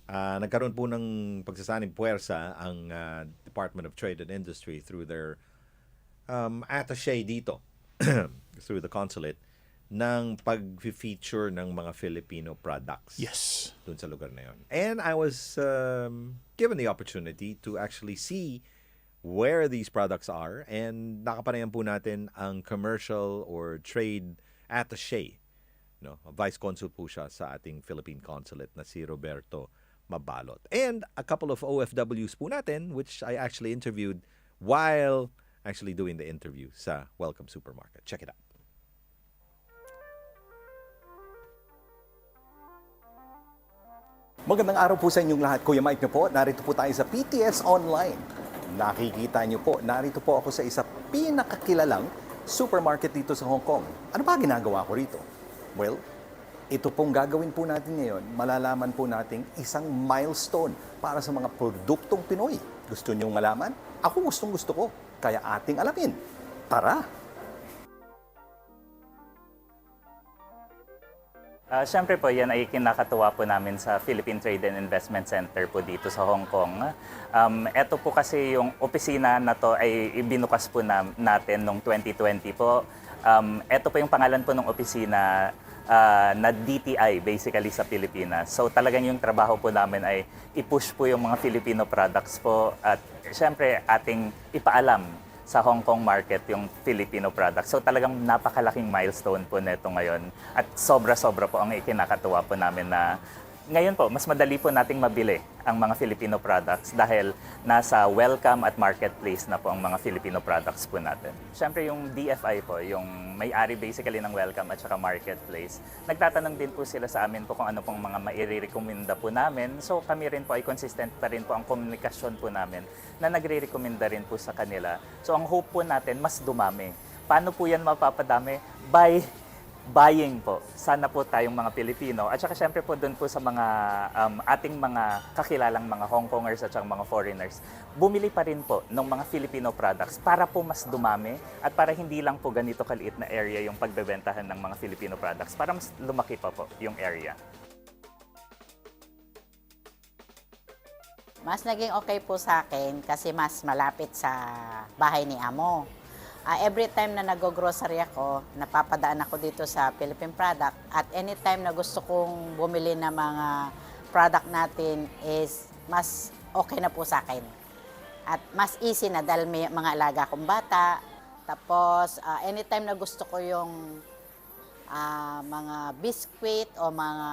Nagkaroon po ng pagsasanib puwersa ang Department of Trade and Industry through their attaché dito, through the consulate, ng pag-feature ng mga Filipino products. Yes. Dun sa lugar na yun. And I was given the opportunity to actually see where these products are, and nakapanayan po natin ang commercial or trade attaché, no? Vice Consul po siya sa ating Philippine Consulate na si Roberto Mabalot. And a couple of OFWs po natin, which I actually interviewed while actually doing the interview sa Welcome Supermarket. Check it out. Magandang araw po sa inyong lahat. Kuya Mike niyo po, narito po tayo sa PTS Online. Nakikita niyo po, narito po ako sa isa pinakakilalang supermarket dito sa Hong Kong. Ano ba ginagawa ko rito? Well, ito pong gagawin po natin ngayon, malalaman po nating isang milestone para sa mga produktong Pinoy. Gusto niyong malaman? Ako gusto ko. Kaya ating alamin. Tara! Siyempre po, yan ay kinakatuwa po namin sa Philippine Trade and Investment Center po dito sa Hong Kong. Ito po kasi yung opisina na to ay ibinukas po natin noong 2020 po. Ito po yung pangalan po ng opisina na DTI basically sa Pilipinas. So talagang yung trabaho po namin ay i-push po yung mga Filipino products po at siyempre ating ipaalam sa Hong Kong market yung Filipino products. So talagang napakalaking milestone po neto ngayon at sobra-sobra po ang ikinakatuwa po namin na ngayon po, mas madali po nating mabili ang mga Filipino products dahil nasa welcome at marketplace na po ang mga Filipino products po natin. Siyempre yung DFI po, yung may-ari basically ng welcome at saka marketplace, nagtatanong din po sila sa amin po kung ano pong mga maire-recommenda po namin. So kami rin po ay consistent pa rin po ang komunikasyon po namin na nagre-recommenda rin po sa kanila. So ang hope po natin, mas dumami. Paano po yan mapapadami? By buying po. Sana po tayong mga Pilipino at saka syempre po doon po sa mga ating mga kakilalang mga Hong Kongers at saka mga foreigners, bumili pa rin po ng mga Filipino products para po mas dumami at para hindi lang po ganito kaliit na area yung pagbebentahan ng mga Filipino products, para mas lumaki pa po yung area. Mas naging okay po sa akin kasi mas malapit sa bahay ni Amo. Every time na nag-grocery ako, napapadaan ako dito sa Philippine product at anytime na gusto kong bumili ng mga product natin is mas okay na po sa akin. At mas easy na dahil may mga alaga akong bata. Tapos anytime na gusto ko yung mga biscuit o mga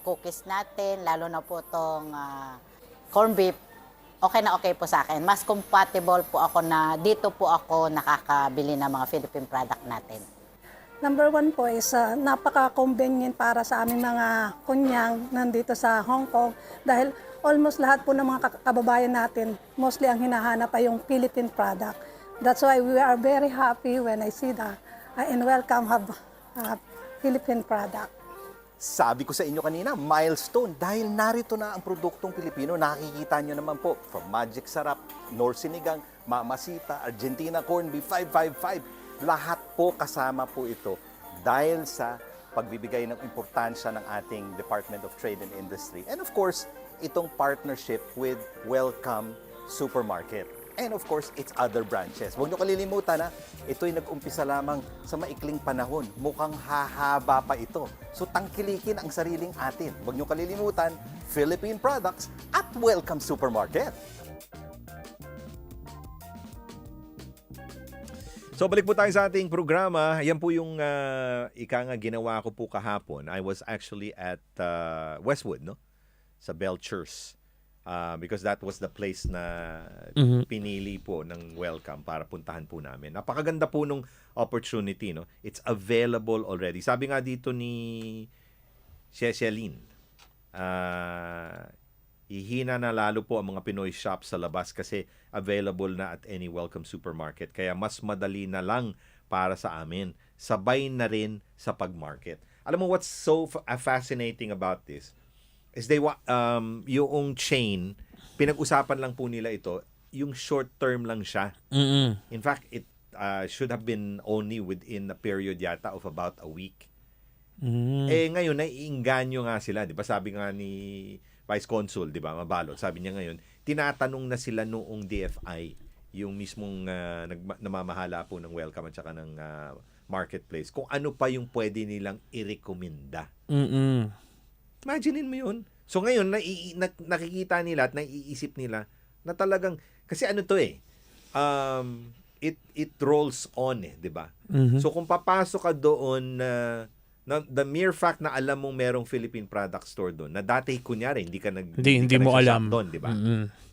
cookies natin, lalo na po itong corned beef, okay na okay po sa akin. Mas compatible po ako na dito po ako nakakabili ng mga Philippine product natin. Number one po is napaka-convenient para sa aming mga kunyang nandito sa Hong Kong dahil almost lahat po ng mga kababayan natin, mostly ang hinahanap ay yung Philippine product. That's why we are very happy when I see that and welcome have Philippine product. Sabi ko sa inyo kanina, milestone dahil narito na ang produktong Pilipino. Nakikita nyo naman po, from Magic Sarap, Nor Sinigang, Mamasita, Argentina Corn Beef 555. Lahat po kasama po ito dahil sa pagbibigay ng importansya ng ating Department of Trade and Industry. And of course, itong partnership with Welcome Supermarket. and of course, its other branches. Huwag nyo kalilimutan na ito'y nag-umpisa lamang sa maikling panahon. Mukhang hahaba pa ito. So tangkilikin ang sariling atin. Huwag nyo kalilimutan, Philippine products at Welcome Supermarket. So balik po tayo sa ating programa. Yan po yung ginawa ko po kahapon. I was actually at Westwood, no? Sa Belchers. Because that was the place na pinili po ng Welcome para puntahan po namin. Napakaganda po nung opportunity, no? It's available already. Sabi nga dito ni Cecilyn, ihina na lalo po ang mga Pinoy shops sa labas kasi available na at any Welcome Supermarket. Kaya mas madali na lang para sa amin. Sabay na rin sa pag-market. Alam mo what's so fascinating about this? Is yung chain, pinag-usapan lang po nila ito, yung short term lang siya. In fact, it should have been only within a period yata of about a week. Ngayon, naiinganyo nga sila. Di ba sabi nga ni Vice Consul, di ba, Mabalot, sabi niya ngayon, tinatanong na sila noong DFI, yung mismong namamahala po ng Welcome at saka ng marketplace, kung ano pa yung pwede nilang i-recommenda. Imaginein mo yun. So ngayon, nakikita nila at naiisip nila na talagang, kasi ano to it rolls on di ba? So kung papasok ka doon the mere fact na alam mong merong Philippine product store doon, na dati kunyari hindi ka hindi mo alam doon, di ba?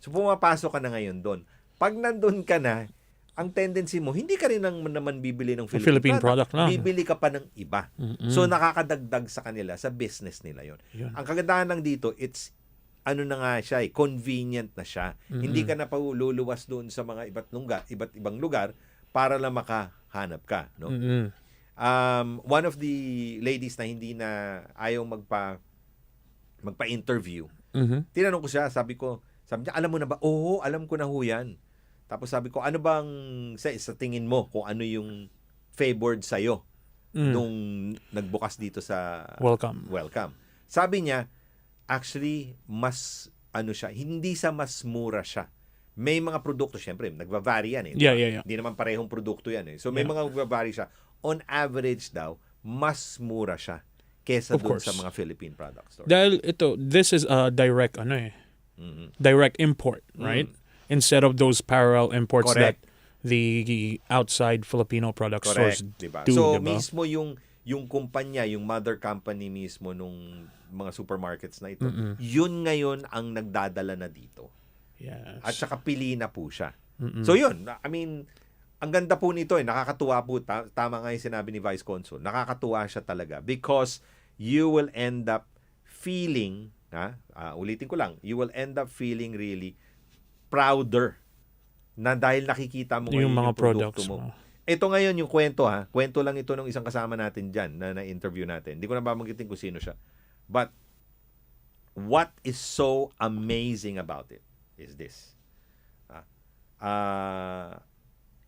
So pumapasok ka na ngayon doon. Pag nandun ka na, ang tendency mo, hindi ka rin naman bibili ng Philippine product lang. Bibili ka pa ng iba. So nakakadagdag sa kanila, sa business nila yon. Ang kagandahan lang dito, it's ano na nga siya, convenient na siya. Hindi ka na pa luluwas doon sa mga iba't ibang lugar para lang makahanap ka, no? One of the ladies na hindi na ayaw magpa-interview. Tinanong ko siya, sabi niya, alam mo na ba? Oo, alam ko na ho yan. Tapos sabi ko, ano bang sa tingin mo kung ano yung favored sa'yo nung nagbukas dito sa Welcome? Sabi niya, actually, mas siya, hindi sa mas mura siya. May mga produkto, syempre, nagva-vary yan. Yeah. Hindi naman parehong produkto yan. So may mga nagva-vary siya. On average daw, mas mura siya kesa doon sa mga Philippine product stores. Dahil this is a direct direct import, right? Instead of those parallel imports that the outside Filipino product stores diba? do. So diba? mismo yung kumpanya, yung mother company mismo nung mga supermarkets na ito, yun ngayon ang nagdadala na dito. Yes. At saka pili na po siya. So yun, I mean, ang ganda po nito nakakatuwa po. Tama nga yung sinabi ni Vice Consul. Nakakatuwa siya talaga because you will end up feeling, ulitin ko lang, you will end up feeling really prouder na dahil nakikita mo yung mga produkto products mo. Ito ngayon yung kwento Kwento lang ito ng isang kasama natin dyan na interview natin. Hindi ko na babanggitin kung sino siya. But what is so amazing about it is this.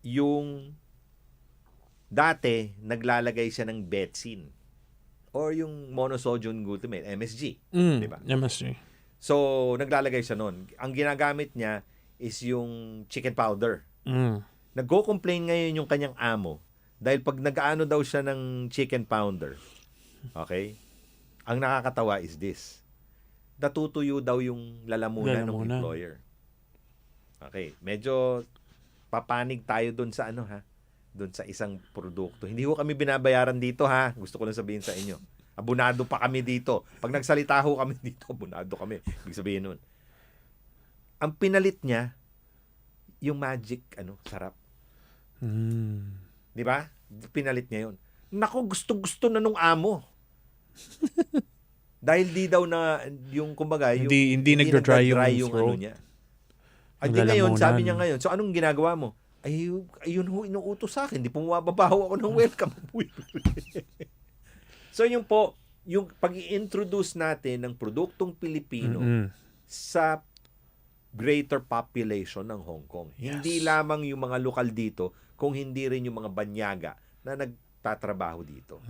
Yung dati naglalagay siya ng betsin or yung monosodium glutamate, MSG, di ba? MSG. So naglalagay siya noon. Ang ginagamit niya is yung chicken powder. Nagko-complain ngayon yung kanyang amo dahil pag nag-aano daw siya ng chicken powder, okay? Ang nakakatawa is this. Natutuyo daw yung lalamunan ng employer. Okay, medyo papanig tayo doon sa doon sa isang produkto. Hindi ko kami binabayaran dito Gusto ko lang sabihin sa inyo. Abunado pa kami dito. Pag nagsalita ho kami dito, abunado kami. Ibig sabihin nun. Ang pinalit niya, yung magic, sarap. Di ba? Pinalit niya yun. Naku, gusto na nung amo. Dahil di daw na, yung kumbaga, hindi nagdra-dry yung ano niya. At di ngayon, sabi niya ngayon, so anong ginagawa mo? Ayun ho, inuutos sa akin. Di pumababaho ako ng Welcome. So yung pag-i-introduce natin ng produktong Pilipino sa greater population ng Hong Kong. Yes. Hindi lamang yung mga lokal dito, kung hindi rin yung mga banyaga na nagtatrabaho dito.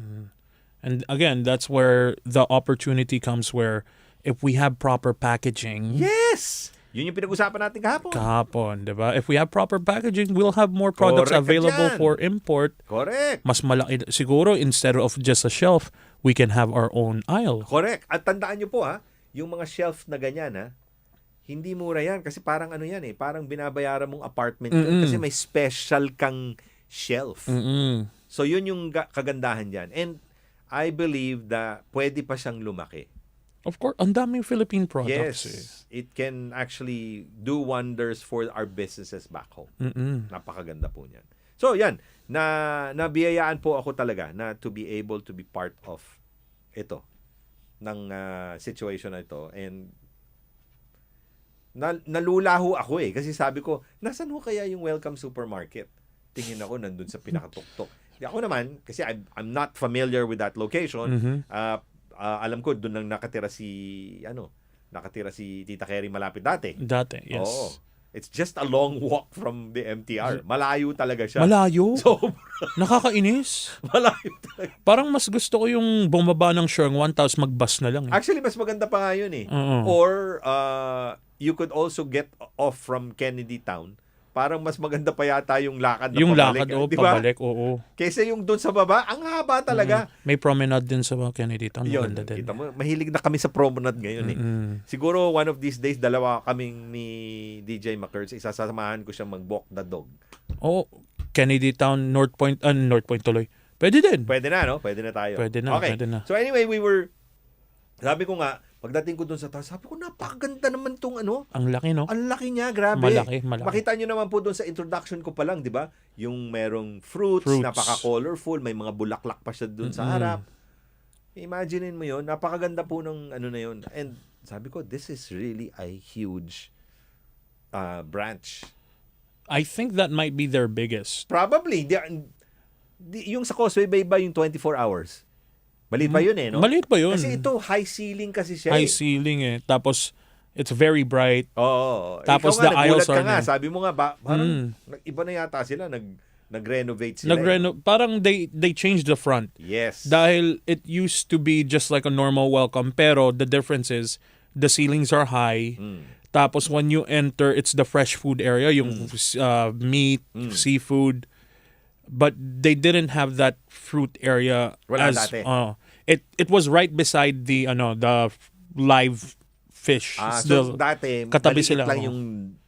And again, that's where the opportunity comes where if we have proper packaging, yes! Yun yung pinag-usapan natin kahapon. Kahapon, di ba? If we have proper packaging, we'll have more products Correct ka available dyan. for import. Correct. Mas malaki. Siguro, instead of just a shelf, we can have our own aisle. Correct. At tandaan nyo po yung mga shelf na ganyan hindi mura yan kasi parang ano yan parang binabayaran mong apartment yun kasi may special kang shelf. So yun yung kagandahan dyan. And I believe na pwede pa siyang lumaki. Of course, ang daming Philippine products. Yes, it can actually do wonders for our businesses back home. Napakaganda po niyan. So yan, nabiyayaan po ako talaga na to be able to be part of ito, ng situation na ito. And nalula ho ako kasi sabi ko, nasan ho kaya yung Welcome Supermarket? Tingin ako nandun sa pinakatuktok. Ako naman, kasi I'm not familiar with that location, alam ko doon lang nakatira si Tita Kerry malapit dati. Dati, yes. Oo. It's just a long walk from the MTR. Malayo talaga siya. Malayo? So, nakakainis. malayo talaga. Parang mas gusto ko yung bumaba ng Sherwin tapos mag-bus na lang. Actually, mas maganda pa nga yun Or, you could also get off from Kennedy Town. Parang mas maganda pa yata yung lakad na yung pabalik. Yung lakad, diba? pabalik, oo. Kaysa yung doon sa baba, ang haba talaga. May promenade din sa Kennedy Town. Maganda din. Kita mo, mahilig na kami sa promenade ngayon Siguro one of these days, dalawa kaming ni DJ McCurds, isasamahan ko siyang mag-walk the dog. Oh, Kennedy Town, North Point tuloy. Pwede din. Pwede na, no? Pwede na tayo. Pwede na, okay. pwede na. So anyway, sabi ko nga, pagdating ko doon sa taas, sabi ko, napakaganda naman tong Ang laki, no? Ang laki niya, grabe. Malaki. Makita nyo naman po doon sa introduction ko pa lang, di ba? Yung merong fruits. Napaka-colorful, may mga bulaklak pa siya doon sa harap. Imaginein mo yun, napakaganda po ng na yun. And sabi ko, this is really a huge branch. I think that might be their biggest. Probably. Yung sa Causeway Bay ba yung 24 hours? Maliit pa yun no? Maliit pa yun. Kasi ito, high ceiling kasi siya High ceiling Tapos, it's very bright. Oo. Tapos ikaw the aisles are nga, sabi mo nga, parang iba na yata sila, nag-renovate sila. Parang they changed the front. Yes. Dahil it used to be just like a normal welcome, pero the difference is, the ceilings are high. Tapos when you enter, it's the fresh food area, yung meat, seafood. But they didn't have that fruit area. Wala dati. It was right beside the live fish. So dati katabi maliit sila lang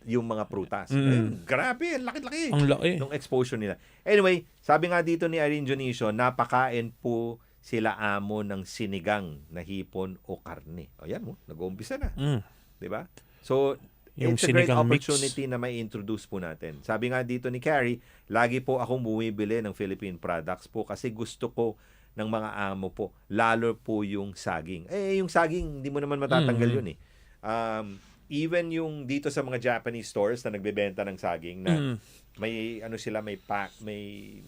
yung mga prutas. Grabe, laki-laki. Ang laki. Nung exposure nila. Anyway, sabi nga dito ni Irene Dionisio, napakain po sila amo ng sinigang na hipon o karne. Ayan mo, nag-uumpisa na. 'Di ba? So yung it's a great sinigang opportunity na may introduce po natin. Sabi nga dito ni Carrie, lagi po akong bumibili ng Philippine products po kasi gusto ko ng mga amo po, lalo po yung saging. Yung saging, hindi mo naman matatanggal yun Even yung dito sa mga Japanese stores na nagbebenta ng saging na may may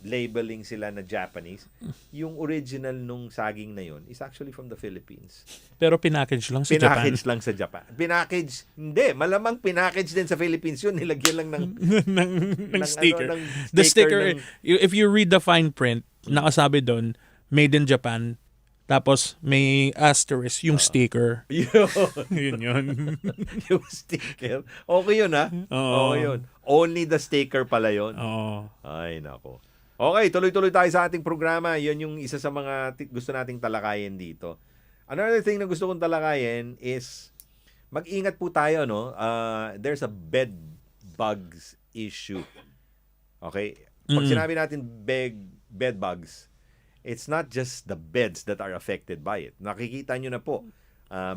labeling sila na Japanese. Yung original nung saging na yun is actually from the Philippines. Pero pinackage lang sa Japan. Pinackage lang sa Japan. Hindi, malamang pinackage din sa Philippines yun. Nilagyan lang ng ng sticker. ng The sticker, ng, if you read the fine print, nakasabi doon, made in Japan. Tapos may asterisk yung sticker. Yun. Yung sticker. Okay yun Okay yun. Only the sticker pala yun. Ay, nako. Okay, tuloy-tuloy tayo sa ating programa. Yun yung isa sa mga gusto nating talakayin dito. Another thing na gusto kong talakayin is mag-ingat po tayo, there's a bed bugs issue. Okay? Pag sinabi natin bed bugs, it's not just the beds that are affected by it. Nakikita nyo na po,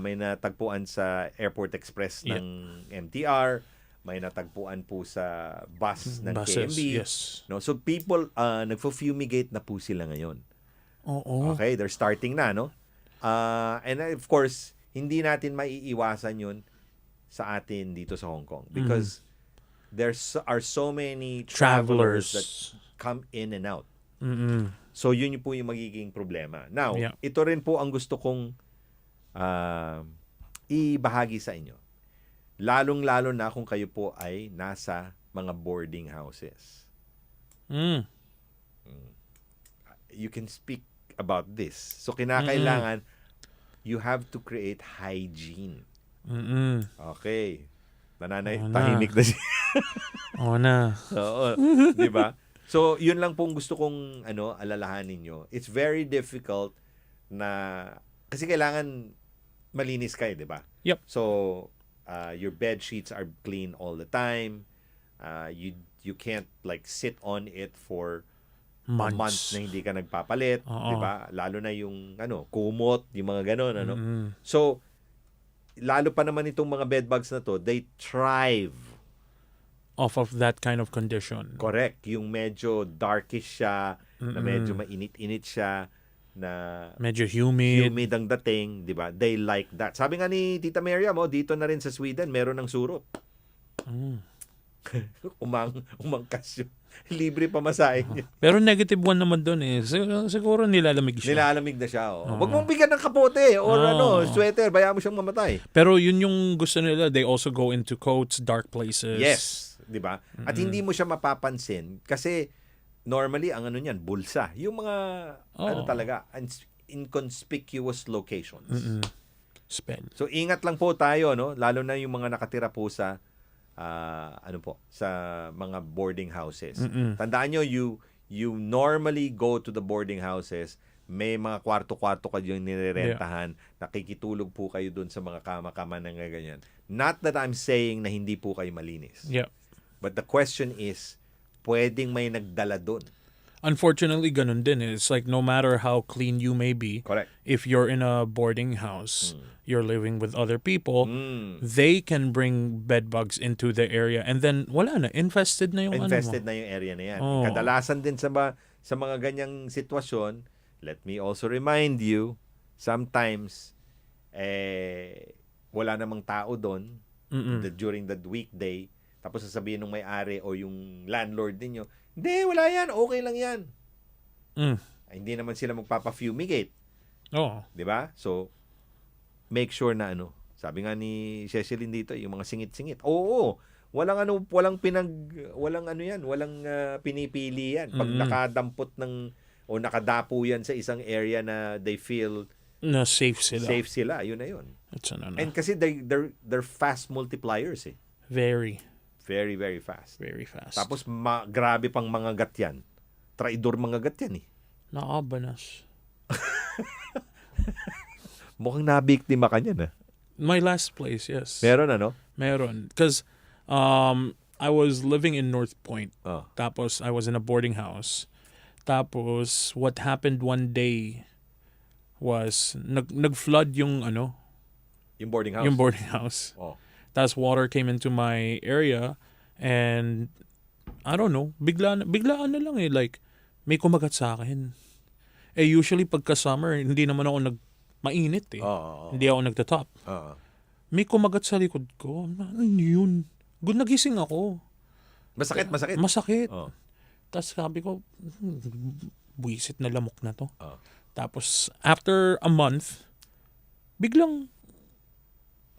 may natagpuan sa Airport Express ng MTR, may natagpuan po sa bus ng Buses, KMB. yes. So people, nagfo-fumigate na po sila ngayon. Oo. Okay, they're starting na, and of course, hindi natin maiiwasan yun sa atin dito sa Hong Kong because there are so many travelers that come in and out. So, yun po yung magiging problema. Now, ito rin po ang gusto kong ibahagi sa inyo. Lalong-lalo na kung kayo po ay nasa mga boarding houses. You can speak about this. So, kinakailangan you have to create hygiene. Okay. Tahimik na siya. Oo na. Oo, 'di ba? So, yun lang pong gusto kong alalahanin nyo. It's very difficult na kasi kailangan malinis kayo, 'di ba? Yep. So, your bed sheets are clean all the time. You can't like sit on it for Months. a month na hindi ka nagpapalit, 'di ba? Lalo na yung kumot, yung mga ganon, So, lalo pa naman itong mga bed bugs na to, they thrive Off of that kind of condition. correct. Yung medyo darkish siya, na medyo mainit-init siya, na Medyo humid. humid ang dating, 'di ba? They like that. Sabi nga ni Tita Maria mo, dito na rin sa Sweden, meron ng surot. Umangkas yun. Libre pa masahin niya. Pero negative one naman doon eh. Siguro nilalamig siya. Nilalamig na siya. Huwag mong bigyan ng kapote or sweater, bayaan mo siyang mamatay. Pero yun yung gusto nila. They also go into coats, dark places. Yes, 'di ba? At hindi mo siya mapapansin kasi normally ang niyan, bulsa. Yung mga talaga inconspicuous locations. Spend. So ingat lang po tayo, no? Lalo na yung mga nakatira po sa sa mga boarding houses. Tandaan nyo, you normally go to the boarding houses, may mga kwarto-kwarto kayo yung nirerentahan, nakikitulog po kayo dun sa mga kama-kama na ganyan. Not that I'm saying na hindi po kayo malinis. Yeah. But the question is, pwedeng may nagdala dun. Unfortunately, ganun din. It's like no matter how clean you may be, Correct. if you're in a boarding house, you're living with other people, they can bring bed bugs into the area and then wala na, infested na yung Infested na yung area na yan. Oh. Kadalasan din sa mga ganyang sitwasyon, let me also remind you, sometimes wala namang tao doon during the weekday, tapos sasabihin ng may-ari o yung landlord ninyo, hindi, wala yan, okay lang yan. Ay, hindi naman sila magpapa-fumigate. Oh. 'Di ba? So, make sure na sabi nga ni Cecilyn dito, yung mga singit-singit. Oo, walang pinipili yan. Pag nakadampot o nakadapo yan sa isang area na they feel Na safe sila. Yun na yun. That's And kasi they're fast multipliers eh. Very, Very, very fast. very fast. Tapos grabe pang mga gat yan. Traidor mga gat yan eh. Nakabanas. Mukhang nabiktima ka niyan ah. My last place, yes. Meron Meron. Because I was living in North Point. Oh. Tapos I was in a boarding house. Tapos what happened one day was nag-flood yung Yung boarding house? yung boarding house. Oh. Tapos water came into my area and I don't know, biglaan na lang eh, like may kumagat sa akin. Usually pagka summer, hindi naman ako mainit eh. Hindi ako nagtatop. May kumagat sa likod ko. Ano yun? Nagising ako. Masakit. Masakit. Oh. Tapos sabi ko, buwisit na lamok na to. Tapos after a month, biglang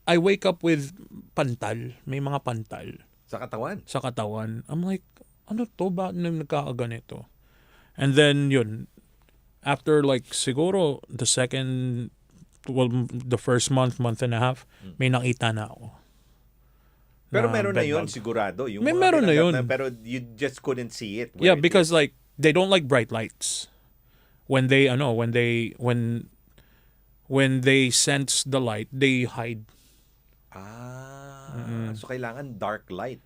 I wake up with pantal. May mga pantal. Sa katawan? I'm like, ano to? Bakit nagkakaganito? And then, yun. After like, siguro, the first month and a half, may nakita na ako. Pero na meron na bed yun, bug. sigurado. Yung Meron na yun. Pero you just couldn't see it. Yeah, because like, they don't like bright lights. When they sense the light, they hide. So kailangan dark light.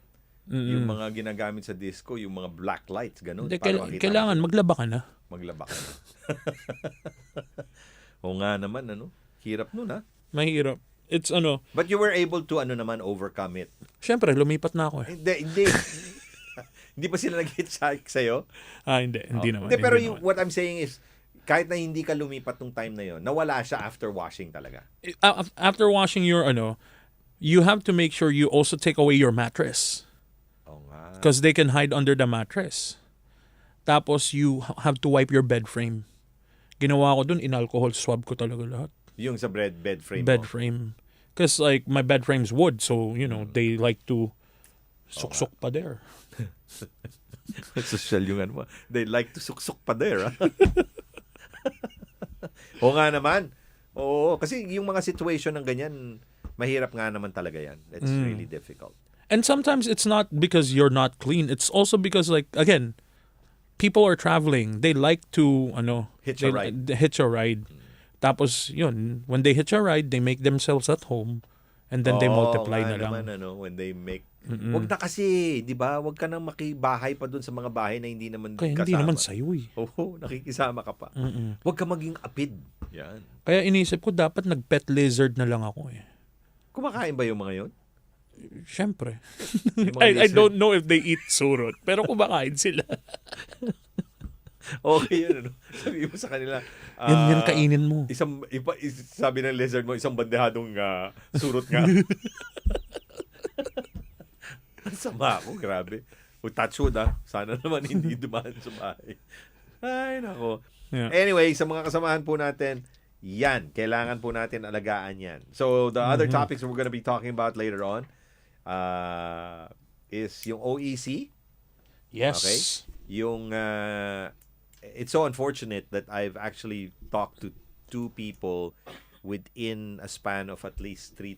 Yung mga ginagamit sa disco, yung mga black lights, ganun. Kailangan maglaba ka na. Maglaba ka na. O nga naman, hirap nun, ha? Mahirap. It's But you were able to, overcome it. Siyempre, lumipat na ako eh. Hindi. Hindi pa sila nag-hitchhike sa'yo? Hindi naman. Pero what I'm saying is, kahit na hindi ka lumipat nung time na yon, nawala siya after washing talaga. After washing your you have to make sure you also take away your mattress. Oo nga. Because they can hide under the mattress. Tapos you have to wipe your bed frame. Ginawa ko dun, in-alcohol swab ko talaga lahat. Yung sa bed frame Bed mo? frame. Because like my bed frame's wood, so they like to suksok pa there. Social yung they like to suksok pa there, ha? Oo nga naman. Oo, kasi yung mga situation ng ganyan, mahirap nga naman talaga yan. It's really difficult. And sometimes it's not because you're not clean. It's also because, like, again, people are traveling. They like to, Hitch a ride. Hitch a ride. Tapos, yun, when they hitch a ride, they make themselves at home. And then they multiply nga na lang. naman, when they make... Wag na kasi, di ba? Wag ka nang makibahay pa dun sa mga bahay na hindi naman Kaya kasama. hindi naman sa'yo eh. Oo, nakikisama ka pa. Wag ka maging apid. Yan. Kaya inisip ko, dapat nag-pet lizard na lang ako eh. Kumakain ba yung mga yun? Siyempre. Yung mga I lizard? don't know if they eat surot, pero kumakain sila. Okay yun, Sabi mo sa kanila, Yan kainin mo. sabi ng lizard mo, isang bandehadong surot nga. Sama ako, grabe. Touch wood, Sana naman hindi dumaan sa bahay. Ay, nako. Yeah. Anyway, sa mga kasamahan po natin, yan, kailangan po natin alagaan yan. So, the other topics we're gonna be talking about later on is yung OEC. Yes. Okay? Yung, it's so unfortunate that I've actually talked to 2 people within a span of at least 3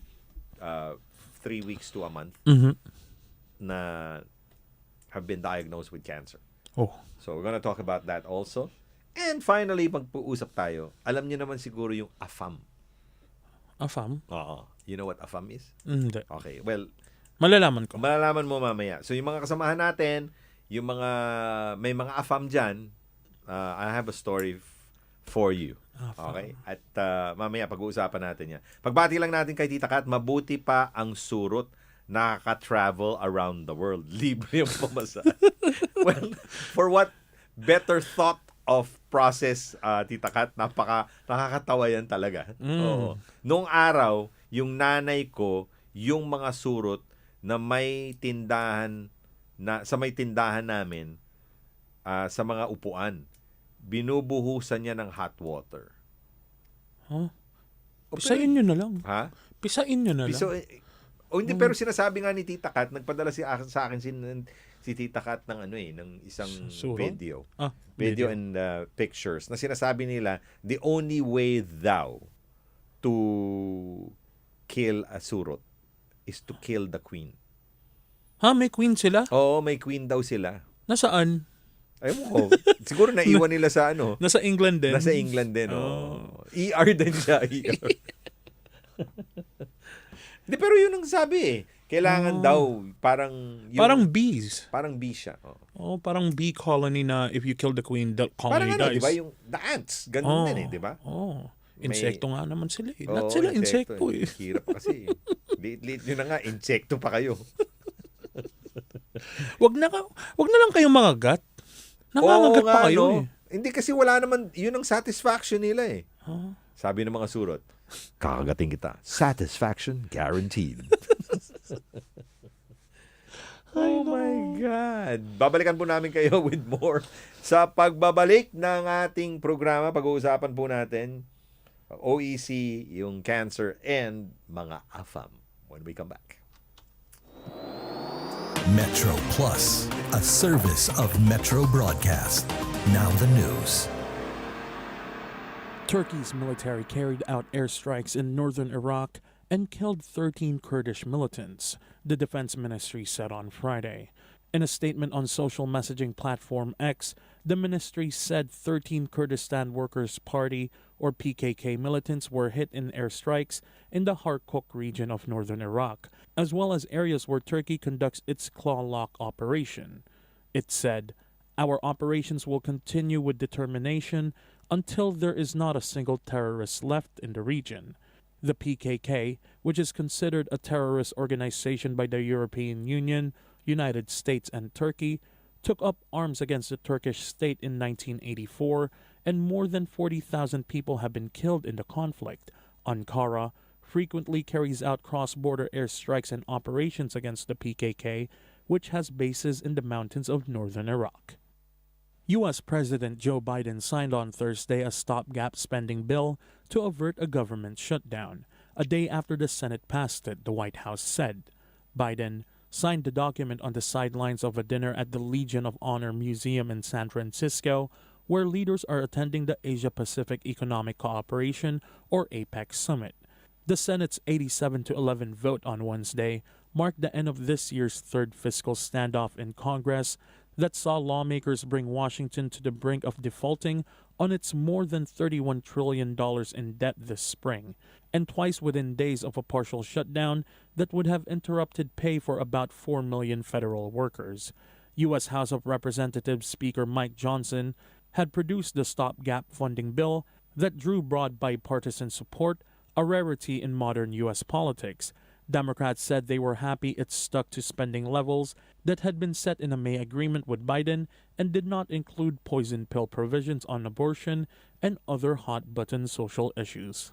weeks to a month na have been diagnosed with cancer. Oh. So, we're gonna talk about that also. And finally, pag-uusap tayo, alam niyo naman siguro yung AFAM. AFAM? Oo. You know what AFAM is? Hindi. Okay. Well, Malalaman ko. malalaman mo mamaya. So, yung mga kasamahan natin, yung may mga AFAM dyan, I have a story for you. Okay? At mamaya pag-uusapan natin yan. Pagbati lang natin kay Tita Kat, mabuti pa ang surot nakaka-travel around the world. Libre yung pamasa. Well, for what better thought of process, Tita Kat, nakakatawa yan talaga. Oo. Noong araw, yung nanay ko, yung mga surot na may tindahan, sa may tindahan namin, sa mga upuan, binubuhusan niya ng hot water. Huh? Pisain nyo na lang. Ha? Pisain nyo na lang. Hindi, pero sinasabi nga ni Tita Kat, nagpadala sa akin si Tita Kat ng ng isang video. Video and pictures na sinasabi nila, the only way daw to kill a surot is to kill the queen. Ha? May queen sila? Oo, may queen daw sila. Nasaan? Ayun ko. Siguro naiwan nila sa Nasa England din? Nasa England din, ER din siya, ER. Hindi, pero yun ang sabi Kailangan daw, parang bees. Parang bee siya. Parang bee colony na if you kill the queen, the colony parang dies. Di ba? Yung the ants, ganun din di ba? Insekto nga naman sila Not sila insekto Hirap kasi. Liit nyo na nga, insekto pa kayo. wag na lang kayong mga gat. Nangangagat pa kayo Hindi kasi wala naman, yun ang satisfaction nila Sabi ng mga surot, kakagating kita. Satisfaction guaranteed. Oh my God. Babalikan po namin kayo with more sa pagbabalik ng ating programa. Pag-uusapan po natin OEC, yung cancer, and mga AFAM when we come back. Metro Plus, a service of Metro Broadcast. Now the news. Turkey's military carried out airstrikes in northern Iraq and killed 13 Kurdish militants, the defense ministry said on Friday. In a statement on social messaging platform X, the ministry said 13 Kurdistan Workers' Party, or PKK, militants were hit in airstrikes in the Kirkuk region of northern Iraq, as well as areas where Turkey conducts its claw lock operation. It said, "Our operations will continue with determination until there is not a single terrorist left in the region." The PKK, which is considered a terrorist organization by the European Union, United States, and Turkey, took up arms against the Turkish state in 1984, and more than 40,000 people have been killed in the conflict. Ankara frequently carries out cross-border airstrikes and operations against the PKK, which has bases in the mountains of northern Iraq. U.S. President Joe Biden signed on Thursday a stopgap spending bill to avert a government shutdown, a day after the Senate passed it, the White House said. Biden signed the document on the sidelines of a dinner at the Legion of Honor Museum in San Francisco, where leaders are attending the Asia-Pacific Economic Cooperation, or APEC, summit. The Senate's 87-11 vote on Wednesday marked the end of this year's third fiscal standoff in Congress that saw lawmakers bring Washington to the brink of defaulting on its more than $31 trillion in debt this spring, and twice within days of a partial shutdown that would have interrupted pay for about 4 million federal workers. U.S. House of Representatives Speaker Mike Johnson had produced the stopgap funding bill that drew broad bipartisan support, a rarity in modern U.S. politics. Democrats said they were happy it stuck to spending levels that had been set in a May agreement with Biden and did not include poison pill provisions on abortion and other hot-button social issues.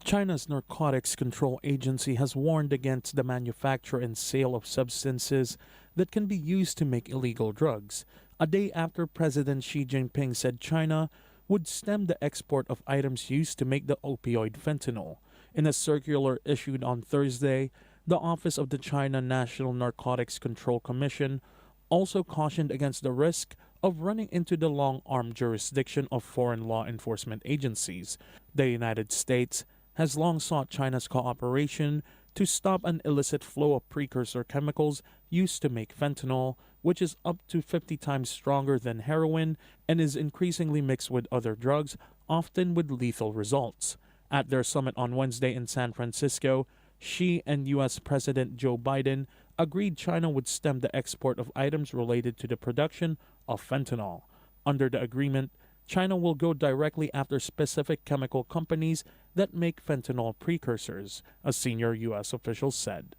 China's Narcotics Control Agency has warned against the manufacture and sale of substances that can be used to make illegal drugs, a day after President Xi Jinping said China would stem the export of items used to make the opioid fentanyl. In a circular issued on Thursday, the Office of the China National Narcotics Control Commission also cautioned against the risk of running into the long-arm jurisdiction of foreign law enforcement agencies. The United States has long sought China's cooperation to stop an illicit flow of precursor chemicals used to make fentanyl, which is up to 50 times stronger than heroin and is increasingly mixed with other drugs, often with lethal results. At their summit on Wednesday in San Francisco, Xi and U.S. President Joe Biden agreed China would stem the export of items related to the production of fentanyl. Under the agreement, China will go directly after specific chemical companies that make fentanyl precursors, a senior U.S. official said.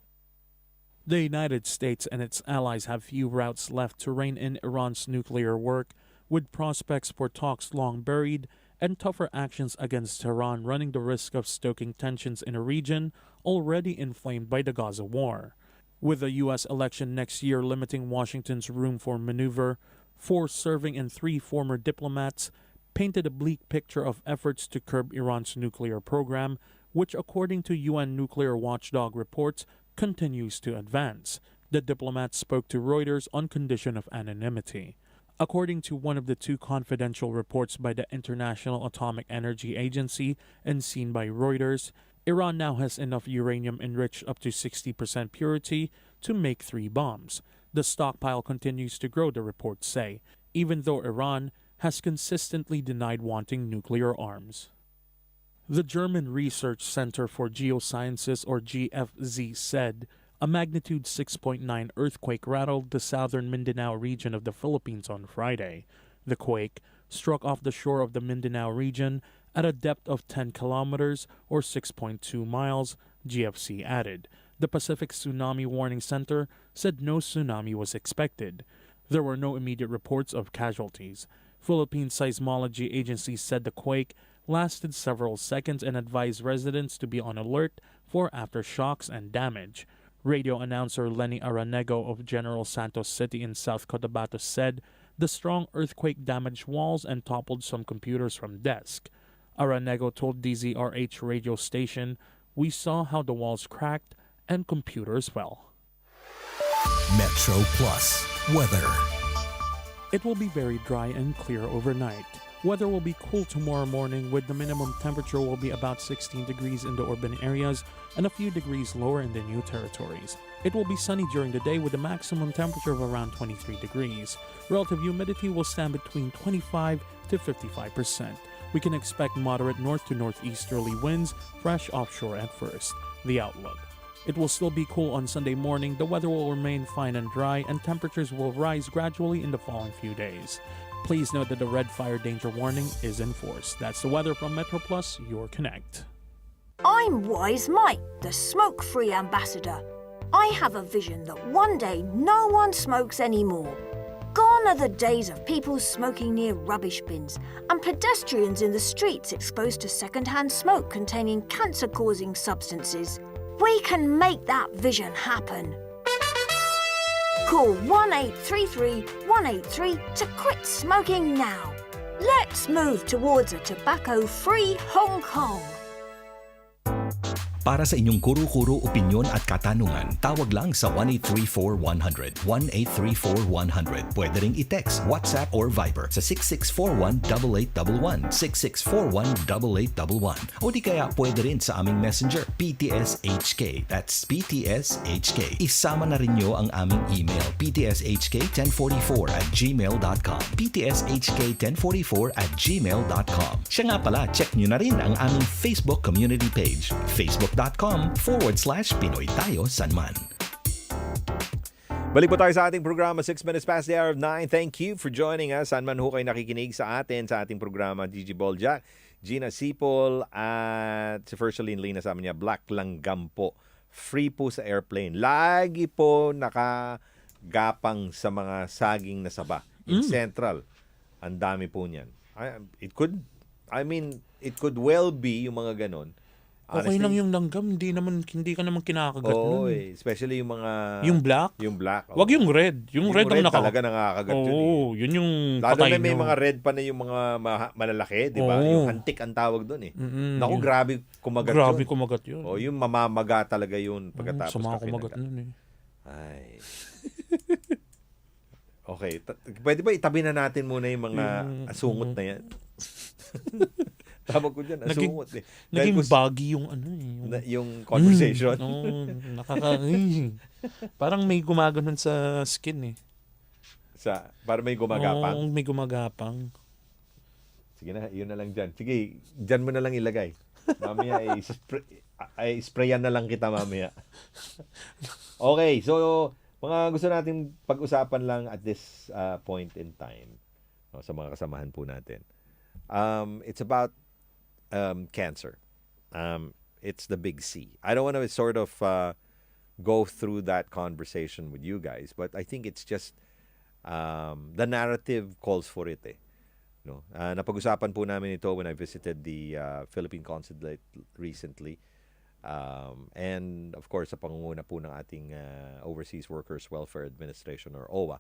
The United States and its allies have few routes left to rein in Iran's nuclear work, with prospects for talks long buried and tougher actions against Tehran running the risk of stoking tensions in a region already inflamed by the Gaza war. With the U.S. election next year limiting Washington's room for maneuver, 4 serving and 3 former diplomats painted a bleak picture of efforts to curb Iran's nuclear program, which according to UN nuclear watchdog reports continues to advance. The diplomats spoke to Reuters on condition of anonymity. According to one of the 2 confidential reports by the International Atomic Energy Agency and seen by Reuters, Iran now has enough uranium enriched up to 60% purity to make 3 bombs. The stockpile continues to grow, the reports say, even though Iran has consistently denied wanting nuclear arms. The German Research Center for Geosciences, or GFZ, said a magnitude 6.9 earthquake rattled the southern Mindanao region of the Philippines on Friday. The quake struck off the shore of the Mindanao region at a depth of 10 kilometers or 6.2 miles, GFC added. The Pacific Tsunami Warning Center said no tsunami was expected. There were no immediate reports of casualties. Philippine Seismology Agency said the quake lasted several seconds and advised residents to be on alert for aftershocks and damage. Radio announcer Lenny Aranego of General Santos City in South Cotabato said the strong earthquake damaged walls and toppled some computers from desk. Aranego told DZRH radio station, "We saw how the walls cracked and computers fell." Metro Plus weather. It will be very dry and clear overnight. Weather will be cool tomorrow morning, with the minimum temperature will be about 16 degrees in the urban areas and a few degrees lower in the new territories. It will be sunny during the day with a maximum temperature of around 23 degrees. Relative humidity will stand between 25 to 55%. We can expect moderate north to northeasterly winds, fresh offshore at first. The outlook. It will still be cool on Sunday morning. The weather will remain fine and dry, and temperatures will rise gradually in the following few days. Please note that the red fire danger warning is in force. That's the weather from Metro Plus, your Connect. I'm Wise Mike, the smoke-free ambassador. I have a vision that one day no one smokes anymore. Gone are the days of people smoking near rubbish bins and pedestrians in the streets exposed to second-hand smoke containing cancer-causing substances. We can make that vision happen. Call 1-833-183 to quit smoking now. Let's move towards a tobacco-free Hong Kong. Para sa inyong kuro-kuro opinyon at katanungan, tawag lang sa 1-834-100. 1-834-100. Pwede ring i-text, WhatsApp or Viber sa 6641-8811. 6641-8811. O di kaya pwede rin sa aming messenger, PTSHK. That's PTSHK. Isama na rin nyo ang aming email, ptshk1044@gmail.com. ptshk1044@gmail.com. Siya nga pala, check nyo na rin ang aming Facebook community page, facebook.com/PinoyTayoSanman. Balik po tayo sa ating programa, 6 minutes past the hour of 9. Thank you for joining us. Saan man ho kayo nakikinig sa ating programa, Gigi Boljak, Gina Sipol, at si Ferceline Lina sa amin niya, Black Langgam po. Free po sa airplane. Lagi po nakagapang sa mga saging na saba. In Central, ang dami po niyan. It could well be yung mga ganon. Okay lang yung langgam, hindi ka naman kinakagat nun. Especially yung mga... Yung black? Yung black. Wag yung red. Yung red ang talaga nakakagat yun. Yun yung lalo patay na may nyo. mga red pa na yung mga malalaki, di ba? Yung hantik ang tawag doon eh. Naku, grabe kumagat yun. Grabe kumagat yun. Yung mamamaga talaga yun pagkatapos sama na kumagat kinagat. nun eh. Ay. Okay. Pwede ba itabi na natin muna yung mga asungot na yan? Tawag ko dyan, asungot eh. Naging baggy yung yung conversation. Parang may gumaganon sa skin eh. Para may gumagapang? May gumagapang. Sige na, yun na lang dyan. Sige, dyan mo na lang ilagay. Mamaya sprayan na lang kita mamaya. Okay, so mga gusto natin pag-usapan lang at this point in time sa mga kasamahan po natin. It's about cancer. It's the big C. I don't want to sort of go through that conversation with you guys, but I think it's just the narrative calls for it eh. No? Napag-usapan po namin ito when I visited the Philippine Consulate recently. And of course, sa pangunguna po ng ating Overseas Workers Welfare Administration or OWA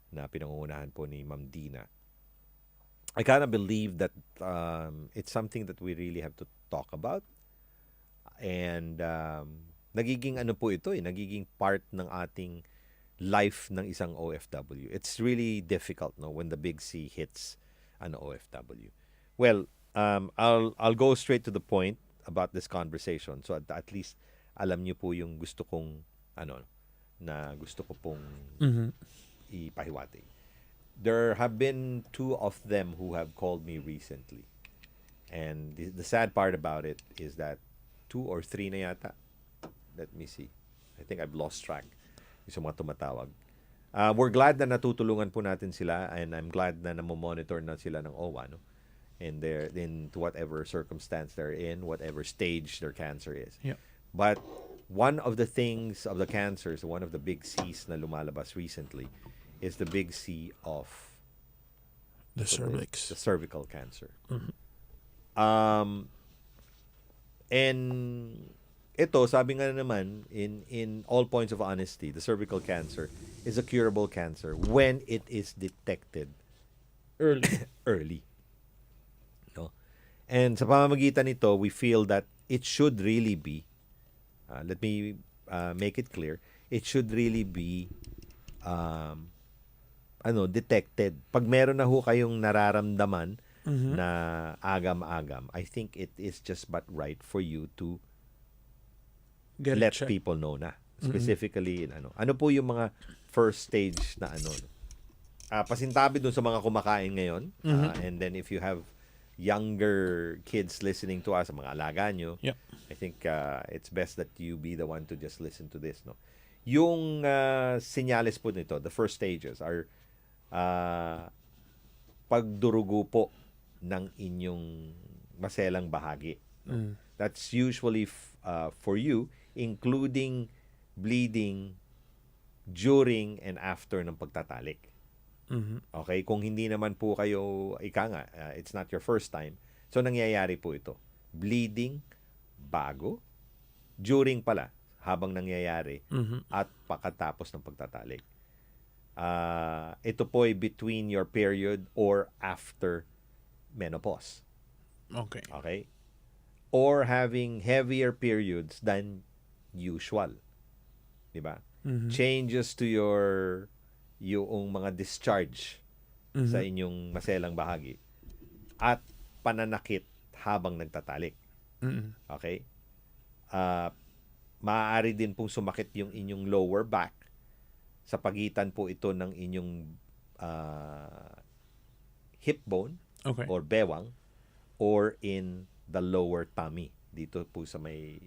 na pinangungunahan po ni Ma'am Dina. I kind of believe that it's something that we really have to talk about. And nagiging ano po ito nagiging part ng ating life ng isang OFW. It's really difficult when the big C hits an OFW. Well, I'll go straight to the point about this conversation. So at least alam niyo po yung gusto kong gusto ko pong ipahiwati. There have been 2 of them who have called me recently. And the sad part about it is that 2 or 3 na yata. Let me see. I think I've lost track. Yung mga tumatawag. We're glad na natutulungan po natin sila, and I'm glad na namomonitor na sila ng OWA. No? And they're in whatever circumstance they're in, whatever stage their cancer is. Yeah. But one of the things of the cancers, one of the big C's na lumalabas recently, is the big C of the cervix. The cervical cancer. Mm-hmm. And ito, sabi nga naman, in all points of honesty, the cervical cancer is a curable cancer when it is detected early. No? And sa pamamagitan nito, we feel that it should really be, let me make it clear, it should really be detected. Pag meron na ho kayong nararamdaman na agam-agam, I think it is just but right for you to let people know na. Specifically, ano po yung mga first stage na pasintabi dun sa mga kumakain ngayon. And then if you have younger kids listening to us, mga alaga nyo, I think it's best that you be the one to just listen to this. No? Yung senyales po nito, the first stages are pagdurugo po ng inyong maselang bahagi. No? That's usually for you, including bleeding during and after ng pagtatalik. Okay? Kung hindi naman po kayo, it's not your first time. So, nangyayari po ito. Bleeding bago, during pala, habang nangyayari, at pagkatapos ng pagtatalik. Ito po ay between your period or after menopause. Okay. Okay? or having heavier periods than usual. Diba? Changes to yung mga discharge sa inyong maselang bahagi at pananakit habang nagtatalik. Okay? Maaari din pong sumakit yung inyong lower back sa pagitan po ito ng inyong hip bone or bewang or in the lower tummy. Dito po sa may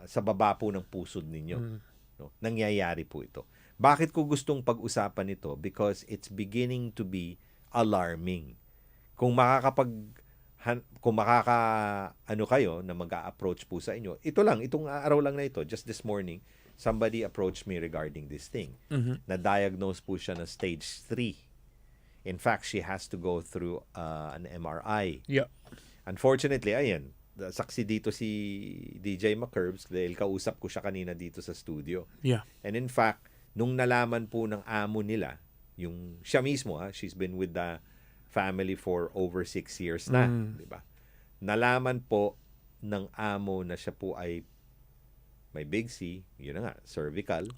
sa baba po ng pusod ninyo. No? Nangyayari po ito. Bakit ko gustong pag-usapan ito? Because it's beginning to be alarming. Kung ano kayo na mag-a-approach po sa inyo, itong araw lang na ito, just this morning, somebody approached me regarding this thing. Na-diagnose po siya na stage 3. In fact, she has to go through an MRI. Yeah. Unfortunately, ayan, saksi dito si DJ McCurbs dahil kausap ko siya kanina dito sa studio. Yeah. And in fact, nung nalaman po ng amo nila, siya mismo, she's been with the family for over 6 years na, di ba? Nalaman po ng amo na siya po ay may big C, yun na nga, cervical,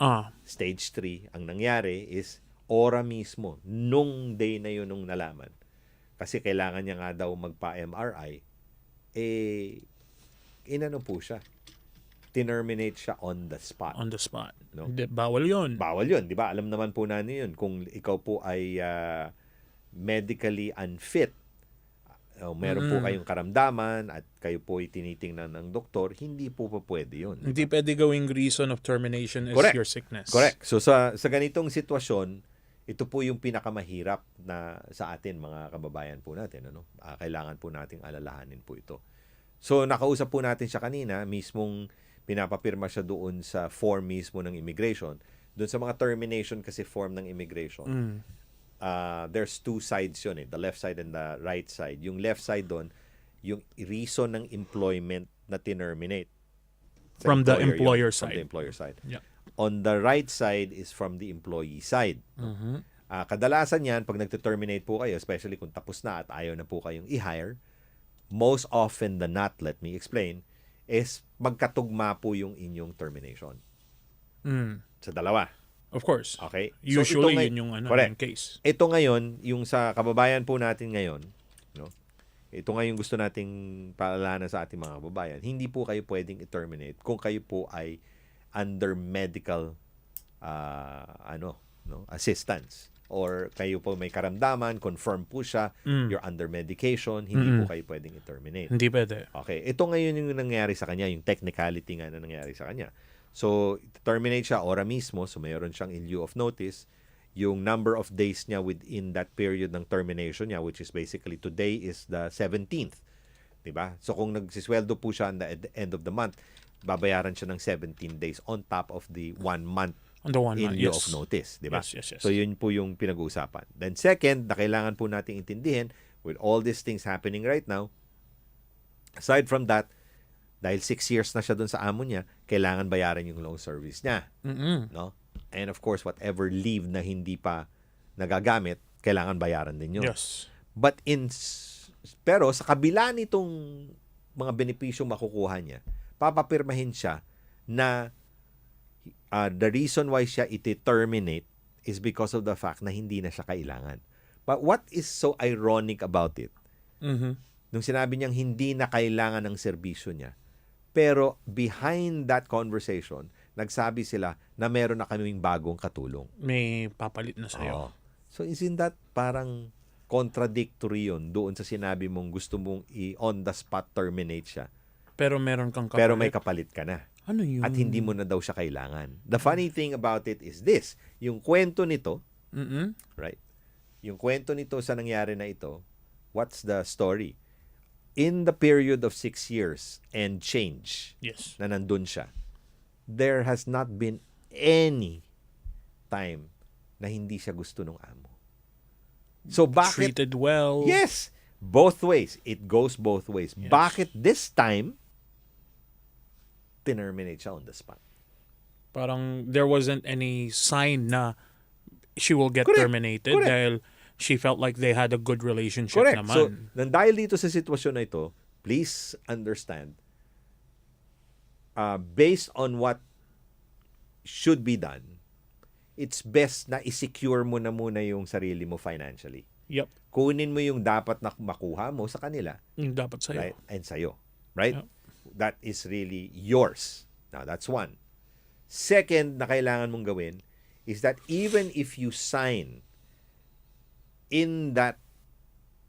stage 3. Ang nangyari is ora mismo, nung day na yun nung nalaman. Kasi kailangan niya nga daw magpa-MRI, inano po siya. Tinerminate siya on the spot. On the spot. No? Bawal yun. Bawal yun, di ba? Alam naman po natin yun. Kung ikaw po ay medically unfit, meron po kayong karamdaman at kayo po ay tinitingnan ng doktor, hindi po pwede yun. Diba? Hindi pwede gawing reason of termination is your sickness. Correct. So sa ganitong sitwasyon, ito po yung pinakamahirap na sa atin, mga kababayan po natin. Kailangan po nating alalahanin po ito. So nakausap po natin siya kanina, mismong pinapapirma siya doon sa form mismo ng immigration. Doon sa mga termination kasi form ng immigration. There's two sides yun the left side and the right side. Yung left side doon, yung reason ng employment na terminate from the employer side. From the employer side. Yeah. On the right side is from the employee side. Kadalasan yan, pag nagte-terminate po kayo, especially kung tapos na at ayaw na po kayong i-hire, most often than not, let me explain, is magkatugma po yung inyong termination. Sa dalawa. Of course. Okay? Usually, So, yun yung correct. case. Ito ngayon, yung sa kababayan po natin ngayon, ito ngayon gusto nating paalala sa ating mga kababayan, hindi po kayo pwedeng i-terminate kung kayo po ay under medical assistance. Or kayo po may karamdaman, confirm po siya, you're under medication, hindi po kayo pwedeng i-terminate. Hindi pwede. Okay. Ito ngayon yung nangyari sa kanya, yung technicality nga na nangyari sa kanya. So, terminate siya ora mismo, so mayroon siyang in lieu of notice. Yung number of days niya within that period ng termination niya, which is basically today is the 17th. Diba? So, kung nagsisweldo po siya at the end of the month, babayaran siya ng 17 days on top of the 1 month in lieu of notice. Diba? Yes. So, yun po yung pinag-uusapan. Then second, na kailangan po nating intindihin, with all these things happening right now, aside from that, dahil 6 years na siya doon sa amo niya, kailangan bayaran yung long service niya. No? And of course, whatever leave na hindi pa nagagamit, kailangan bayaran din yun. Yes. But pero sa kabila nitong mga benepisyong makukuha niya, papapirmahin siya na the reason why siya iti-terminate is because of the fact na hindi na siya kailangan. But what is so ironic about it? Nung sinabi niyang hindi na kailangan ng serbisyo niya, pero behind that conversation, nagsabi sila na meron na kaming bagong katulong. May papalit na sa'yo. So isn't that parang contradictory yun doon sa sinabi mong gusto mong on the spot terminate siya. Pero meron kang kapalit. Pero may kapalit ka na. Ano yun? At hindi mo na daw siya kailangan. The funny thing about it is this. Yung kwento nito, right? Yung kwento nito sa nangyari na ito, what's the story? In the period of 6 years and change na nandun siya, there has not been any time na hindi siya gusto ng amo. So bakit? Treated well. Yes. Both ways. It goes both ways. Yes. Bakit this time, terminate siya on the spot? Parang there wasn't any sign na she will get terminated dahil she felt like they had a good relationship naman. So, dahil dito sa sitwasyon na ito, please understand, based on what should be done, it's best na i-secure mo na muna yung sarili mo financially. Yep. Kunin mo yung dapat na makuha mo sa kanila. Yung dapat sa'yo. Right? And sa'yo. Right? Yep. That is really yours. Now, that's one. Second na kailangan mong gawin is that even if you sign in that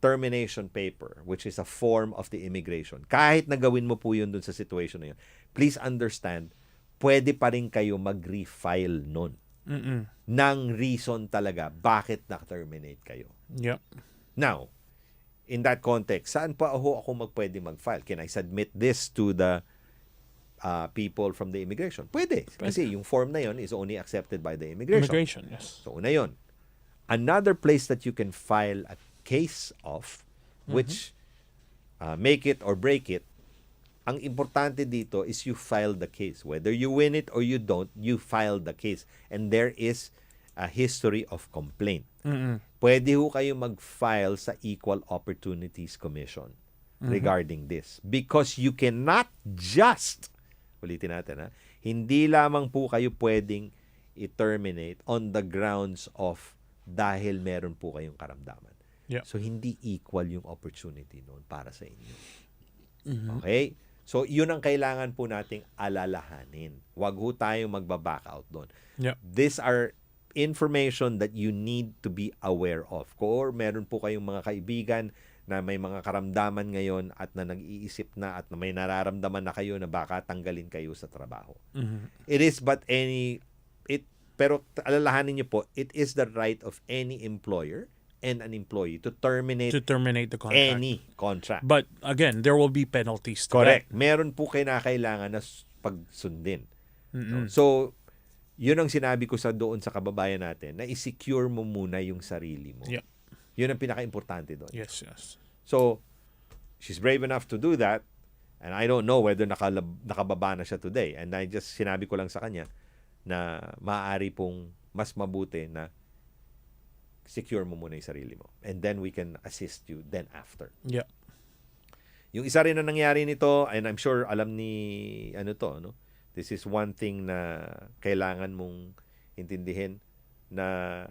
termination paper, which is a form of the immigration, kahit na gawin mo po yun dun sa situation na yun, please understand, pwede pa rin kayo mag-refile nun. Ng reason talaga bakit na-terminate kayo. Yep. Now, in that context, saan pa ako pwede mag-file? Can I submit this to the people from the immigration? Pwede. Kasi yung form na yun is only accepted by the immigration. Immigration, yes. So, una yun. Another place that you can file a case of, which make it or break it, ang importante dito is you file the case. Whether you win it or you don't, you file the case. And there is a history of complaint. Pwede ho kayo mag-file sa Equal Opportunities Commission regarding this. Because you cannot just, ulitin natin hindi lamang po kayo pwedeng i-terminate on the grounds of dahil meron po kayong karamdaman. Yeah. So, hindi equal yung opportunity noon para sa inyo. Okay? So, yun ang kailangan po nating alalahanin. Huwag ho tayong magbaback out doon. Yep. These are information that you need to be aware of. Or meron po kayong mga kaibigan na may mga karamdaman ngayon at na nag-iisip na at na may nararamdaman na kayo na baka tanggalin kayo sa trabaho. It is but pero alalahanin niyo po, it is the right of any employer and an employee to terminate the contract. any contract. But again, there will be penalties to Correct. that. Meron po kailangan na pagsundin. So, yun ang sinabi ko doon sa kababayan natin, na i-secure mo muna yung sarili mo. Yep. Yun ang pinaka-importante doon. Yes, yes. So, she's brave enough to do that, and I don't know whether nakababa na siya today. And I just sinabi ko lang sa kanya na maaari pong mas mabuti na secure mo muna yung sarili mo. And then we can assist you then after. Yeah. Yung isa rin na nangyari nito, and I'm sure alam ni this is one thing na kailangan mong intindihin, na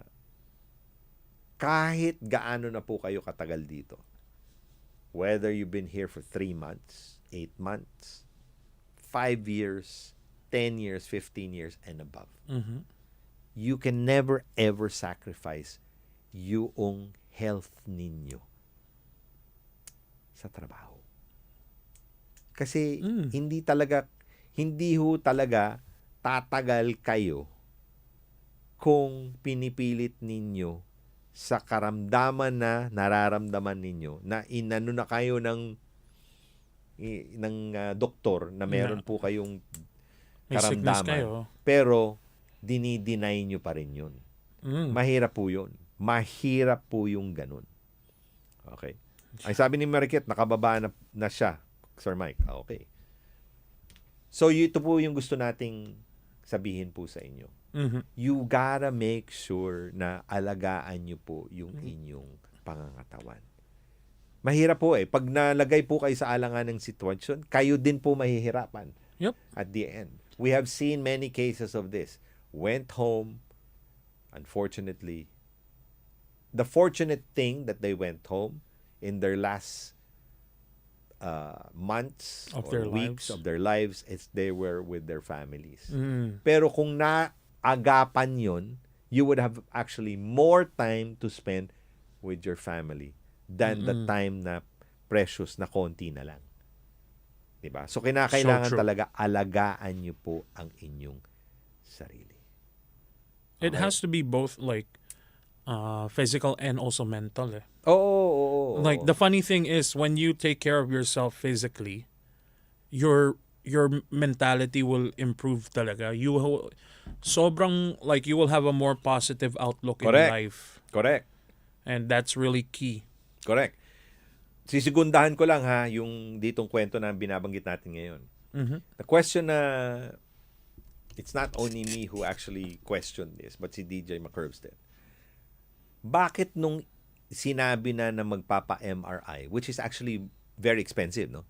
kahit gaano na po kayo katagal dito, whether you've been here for 3 months, 8 months, 5 years, 10 years, 15 years, and above, you can never ever sacrifice yung health ninyo sa trabaho. Kasi hindi ho talaga tatagal kayo kung pinipilit ninyo sa karamdaman na nararamdaman ninyo na inano na kayo ng doktor na meron po kayong May sickness karamdaman. kayo. Pero dinideny nyo pa rin yun. Mahirap po yun. Mahirap po yung ganun. Okay. Ay sabi ni Mariket, nakababa na siya, Sir Mike. Okay. So, ito po yung gusto nating sabihin po sa inyo. You gotta make sure na alagaan nyo po yung inyong pangangatawan. Mahirap po Pag nalagay po kayo sa alangan ng sitwasyon, kayo din po mahihirapan. Yep. At the end. We have seen many cases of this. Went home, unfortunately. The fortunate thing that they went home in their last months Of or their weeks lives. of their lives is they were with their families. Pero kung naagapan yun, you would have actually more time to spend with your family than the time na precious na konti na lang. Diba? So, kinakailangan So true. talaga alagaan nyo po ang inyong sarili. It Okay. has to be both like physical and also mental. Oo. Like the funny thing is when you take care of yourself physically, your mentality will improve talaga. Sobrang like you will have a more positive outlook Correct. in life. Correct. And that's really key. Correct. Sisigundahan ko lang yung ditong kwento na binabanggit natin ngayon. The question na it's not only me who actually questioned this, but si DJ McCurbs din. Bakit nung sinabi na magpapa-MRI, which is actually very expensive, no?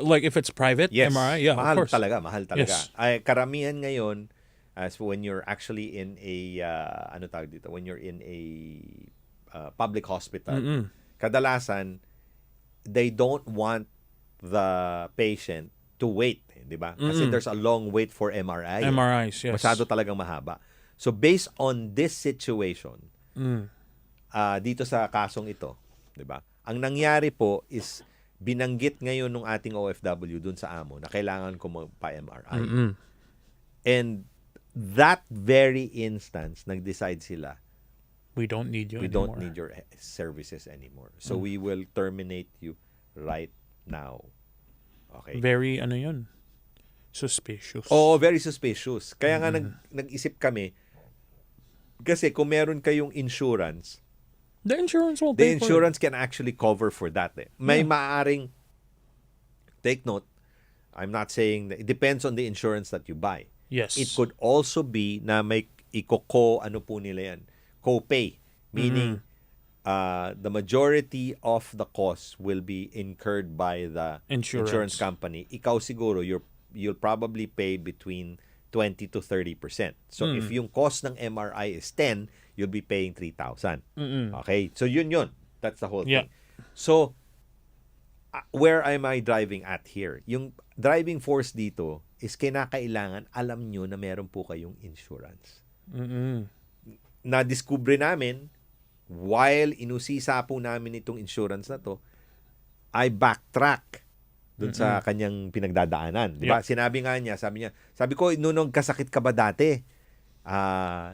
Like if it's private Yes. MRI, yeah, mahal of course. mahal talaga. Yes. Ay, karamihan ngayon, as when you're actually in a, when you're in a public hospital, kadalasan, they don't want the patient to wait, di ba? Kasi there's a long wait for MRI. MRIs, yes. Masyado talagang mahaba. So based on this situation, dito sa kasong ito, di ba? Ang nangyari po is binanggit ngayon ng ating OFW dun sa amo na kailangan ko magpa-MRI. And that very instance, nag-decide sila, We don't need you we anymore. don't need your services anymore. So we will terminate you right now. Okay. Very, yun? Suspicious. Oo, very suspicious. Kaya nga nag-isip kami, kasi kung meron kayong insurance, The insurance will the pay for it. insurance can actually cover for that. May maaaring, take note, I'm not saying, that it depends on the insurance that you buy. Yes. It could also be na may ano po nila yan, co-pay. Meaning, the majority of the cost will be incurred by the insurance company. Ikaw siguro, you'll probably pay between 20 to 30%. So if yung cost ng MRI is 10, you'll be paying 3,000. Okay? So yun. That's the whole thing. So, where am I driving at here? Yung driving force dito is kinakailangan alam nyo na meron po kayong insurance. Na-discover namin, while inusisa po namin itong insurance na to, I backtrack dun sa kanyang pinagdadaanan. Di ba? Sinabi nga niya, sabi ko, nung kasakit ka ba dati?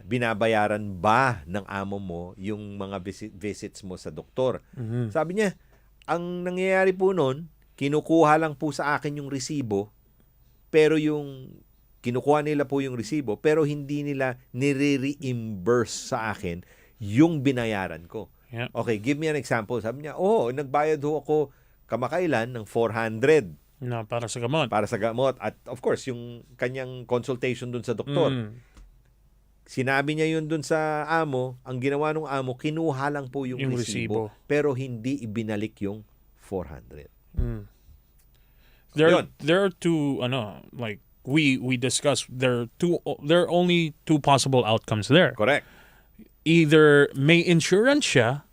Binabayaran ba ng amo mo yung mga visits mo sa doktor? Sabi niya, ang nangyayari po nun, kinukuha lang po sa akin yung resibo, pero kinukuha nila po yung resibo, pero hindi nila nire-reimburse sa akin yung binayaran ko. Yeah. Okay, give me an example. Sabi niya, nagbayad ho ako kamakailan ng 400 na para sa gamot. Para sa gamot. At of course, yung kanyang consultation dun sa doktor. Sinabi niya yun dun sa amo, ang ginawa ng amo, kinuha lang po yung resibo, pero hindi ibinalik yung 400. There are two, like we discussed, there are only two possible outcomes there. Correct. Either may insurance siya,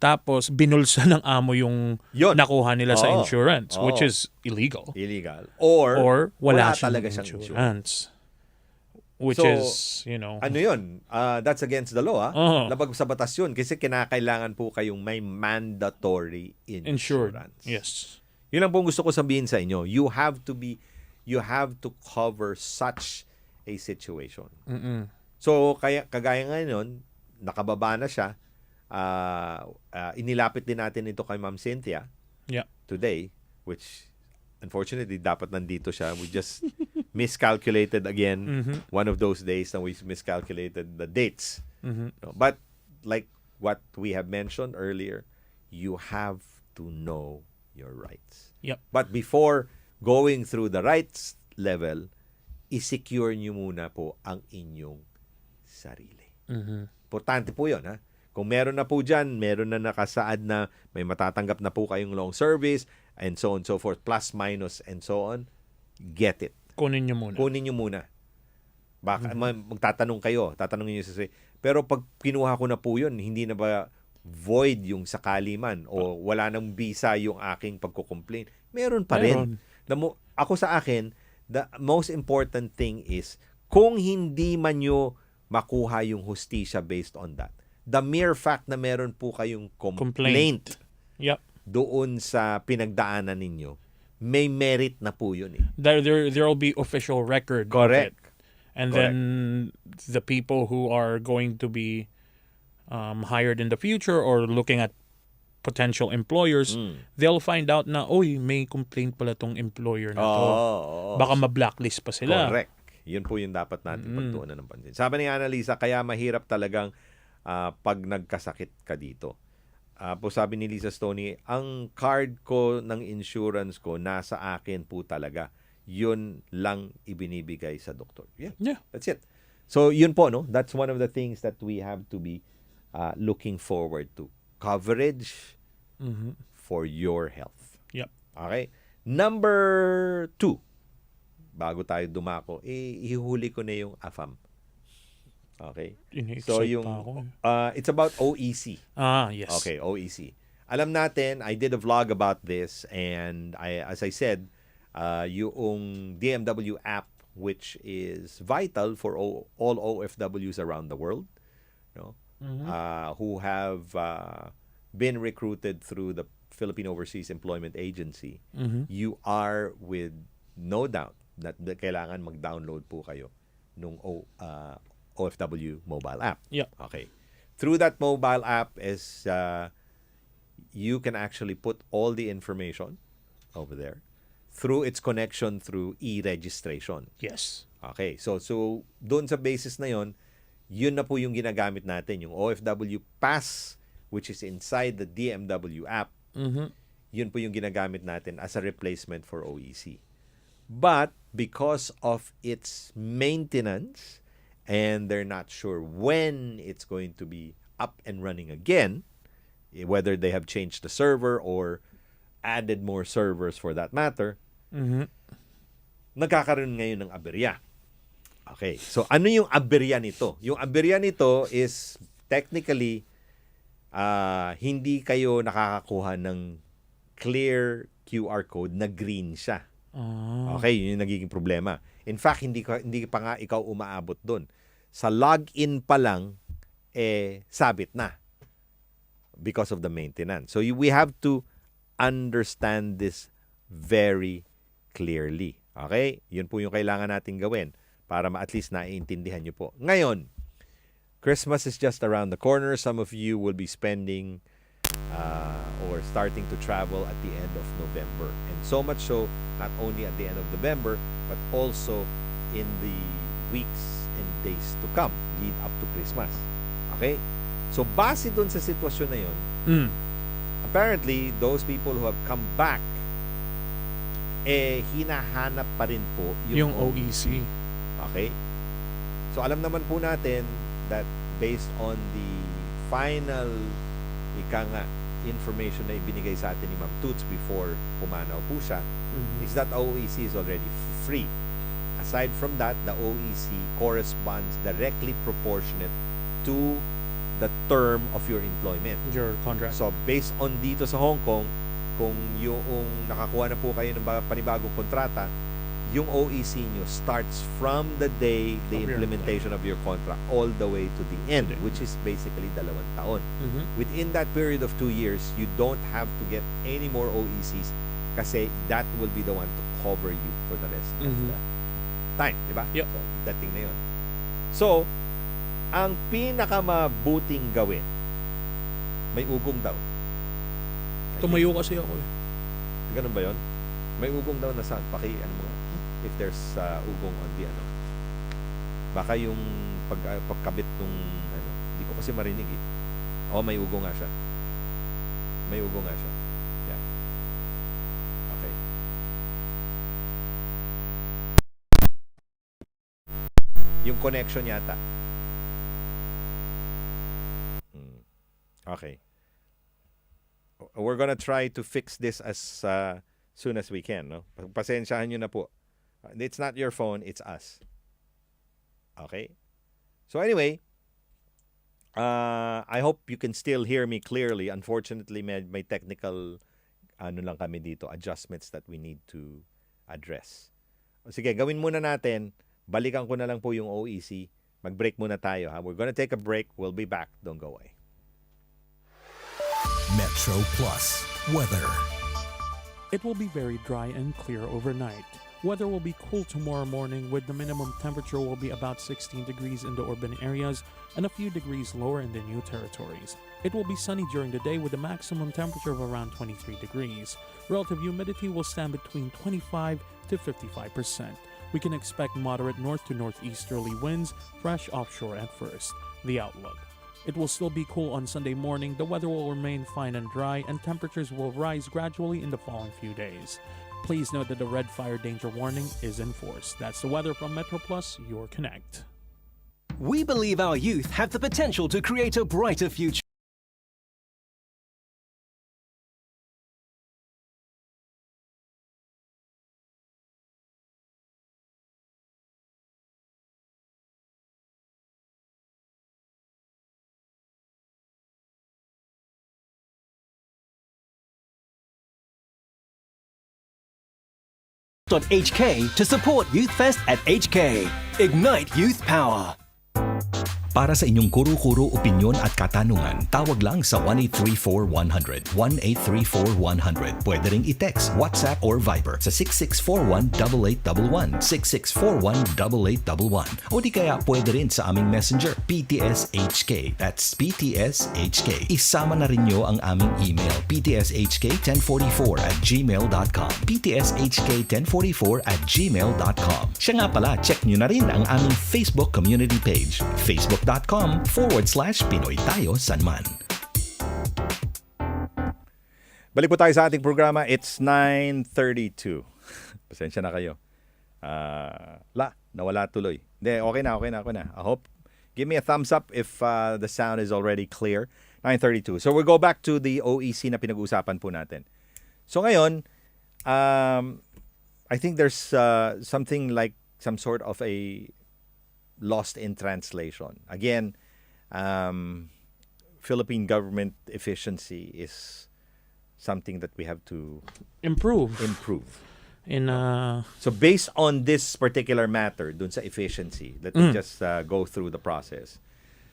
tapos binulsa ng amo yung nakuha nila sa insurance, which is illegal. Or wala talaga siyang siyang insurance. Which so, is, ano yun? That's against the law. Labag sa batas yun kasi kinakailangan po kayong may mandatory insurance. Yes. Yun lang po gusto ko sabihin sa inyo. You have to cover such a situation. So, kagaya ngayon, nakababa na siya. Inilapit din natin ito kay Ma'am Cynthia today, which unfortunately dapat nandito siya. We just miscalculated again. One of those days na we miscalculated the dates. But like what we have mentioned earlier, you have to know your rights. But before going through the rights level, i-secure nyo muna po ang inyong sarili. Importante po yun, ha? Kung meron na po dyan, meron na nakasaad na may matatanggap na po kayong long service, and so on, so forth, plus, minus, and so on, get it. Kunin nyo muna. Baka magtatanong kayo, tatanungin nyo sa pero pag kinuha ko na po yun, hindi na ba void yung sakali man o wala nang visa yung aking pagko-complain? Meron pa rin. Ako sa akin, the most important thing is kung hindi man nyo makuha yung hustisya based on that, the mere fact na meron po kayong complaint. Doon sa pinagdaanan ninyo, may merit na po yun. There will be official record. Correct. And then the people who are going to be hired in the future or looking at potential employers, they'll find out na, may complaint pala tong employer na to. Baka ma-blacklist pa sila. Correct. Yun po yung dapat natin pagtuunan ng pansin. Sabi ni Annalisa, kaya mahirap talagang pag nagkasakit ka dito. Po sabi ni Lisa Stoney, ang card ko ng insurance ko nasa akin po talaga. Yun lang ibinibigay sa doktor. Yeah. That's it. So yun po, no? That's one of the things that we have to be looking forward to. Coverage for your health. Yep. Okay? Number 2, bago tayo dumako, ihuli ko na yung AFAM. Okay? So Ini-excite yung pa ako. it's about OEC. Yes. Okay, OEC. Alam natin, I did a vlog about this, and as I said, yung DMW app, which is vital for all OFWs around the world, who have been recruited through the Philippine Overseas Employment Agency. You are with no doubt that kailangan mag-download po kayo nung OFW mobile app. Yep. Okay. Through that mobile app is you can actually put all the information over there through its connection through e-registration. Yes. Okay. So doon sa basis na yon, yun na po yung ginagamit natin, yung OFW Pass, which is inside the DMW app. Yun po yung ginagamit natin as a replacement for OEC. But because of its maintenance, and they're not sure when it's going to be up and running again, whether they have changed the server or added more servers for that matter, nagkakaroon ngayon ng aberya. Okay, so ano yung aberya nito? Yung aberya nito is technically hindi kayo nakakakuha ng clear QR code na green siya. Okay, yun yung nagiging problema. In fact, hindi pa nga ikaw umaabot doon. Sa login pa lang, sabit na because of the maintenance. So we have to understand this very clearly. Okay? Yun po yung kailangan natin gawin para at least naiintindihan nyo po. Ngayon, Christmas is just around the corner. Some of you will be spending or starting to travel at the end of November. And so much so, not only at the end of November, but also in the weeks and days to come, lead up to Christmas. Okay? So, base dun sa sitwasyon na yun, apparently, those people who have come back, hinahanap pa rin po yung OEC. Okay? So, alam naman po natin that based on the final information na ibinigay sa atin ni Ma'am Toots before pumanaw po siya, is that OEC is already free. Aside from that, the OEC corresponds directly proportionate to the term of your employment. Your contract. So, based on dito sa Hong Kong, kung yung nakakuha na po kayo ng panibagong kontrata, yung OEC nyo starts from the day the implementation of your contract all the way to the end, which is basically 2 taon. Within that period of 2 years, you don't have to get any more OECs kasi that will be the one to cover you for the rest of the time. Diba? Yep. So, dating na yun. So, ang pinakamabuting gawin, may ugong daw. Tumayo kasi ako eh. Ganun ba yun? May ugong daw na saan? If there's ugong on the baka yung pagkabit nung hindi ko kasi marinig eh. May ugong nga siya. May ugong nga siya. Yeah. Okay. Yung connection yata. Okay. We're gonna try to fix this as soon as we can, no? Pasensyahan nyo na po. It's not your phone, it's us. Okay? So anyway, I hope you can still hear me clearly. Unfortunately, may technical lang kami dito, adjustments that we need to address. Sige, gawin muna natin. Balikan ko na lang po yung OEC. Mag-break muna tayo. We're gonna take a break. We'll be back. Don't go away. Metro Plus weather. It will be very dry and clear overnight. Weather will be cool tomorrow morning with the minimum temperature will be about 16 degrees in the urban areas and a few degrees lower in the new territories. It will be sunny during the day with a maximum temperature of around 23 degrees. Relative humidity will stand between 25 to 55%. We can expect moderate north to northeasterly winds, fresh offshore at first. The outlook. It will still be cool on Sunday morning, the weather will remain fine and dry, and temperatures will rise gradually in the following few days. Please note that the red fire danger warning is in force. That's the weather from Metro Plus, your Connect. We believe our youth have the potential to create a brighter future. .hk to support Youth Fest at HK. Ignite Youth Power. Para sa inyong kuro-kuro opinyon at katanungan, tawag lang sa 1-834-100, 1-834-100. Pwede ring i-text, WhatsApp or Viber sa 6641-8811, 6641-8811. O di kaya pwede rin sa aming messenger, PTSHK. That's PTSHK. Isama na rin nyo ang aming email, ptshk1044@gmail.com, ptshk1044@gmail.com. Siya nga pala, check nyo na rin ang aming Facebook community page, facebook.com/PinoyTayoSanman. Balik po tayo sa ating programa. It's 9:32. Pasensya na kayo. Nawala tuloy. Hindi, okay na. I hope, give me a thumbs up if the sound is already clear. 9:32. So we'll go back to the OEC na pinag-uusapan po natin. So ngayon, I think there's something like some sort of a lost in translation. Again, Philippine government efficiency is something that we have to improve. So based on this particular matter, dun sa efficiency, let me just go through the process.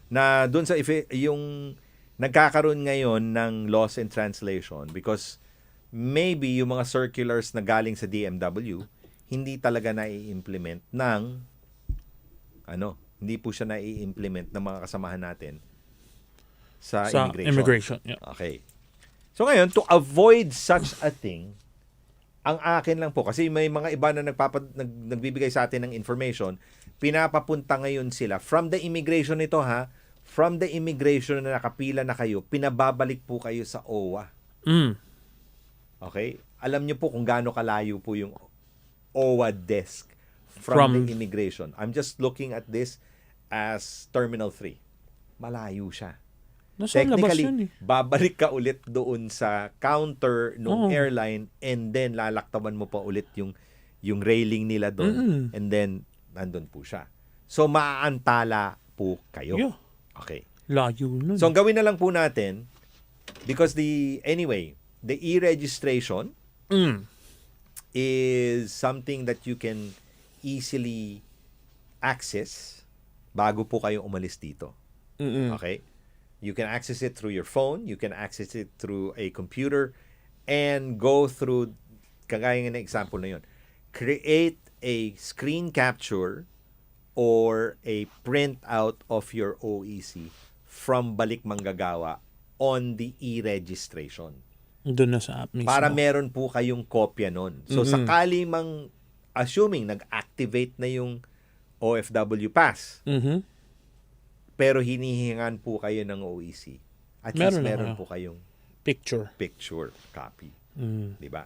Na dun sa yung nagkakaroon ngayon ng loss in translation because maybe yung mga circulars na galing sa DMW hindi talaga na-i-implement ng hindi po siya na-i-implement ng mga kasamahan natin sa immigration. Yeah. Okay. So ngayon, to avoid such a thing, ang akin lang po, kasi may mga iba na nagbibigay sa atin ng information, pinapapunta ngayon sila from the immigration nito from the immigration na nakapila na kayo, pinababalik po kayo sa OWA. Okay? Alam niyo po kung gaano kalayo po yung OWA desk from the immigration. I'm just looking at this as Terminal 3. Malayo siya. Technically, babalik ka ulit doon sa counter ng airline and then lalaktaban mo pa ulit yung railing nila doon and then nandun po siya. So, maaantala po kayo. Yeah. Okay. Layo nun. So, ang gawin na lang po natin because the e-registration is something that you can easily access bago po kayo umalis dito. Okay? You can access it through your phone, you can access it through a computer, and go through, kagaya ng example na yun, create a screen capture or a printout of your OEC from Balik Manggagawa on the e-registration. Doon na sa app mismo. Para meron po kayong kopya nun. So, sakali mang, assuming nag-activate na yung OFW pass, pero hinihingan po kayo ng OEC. At least meron po kayong picture copy. Di ba?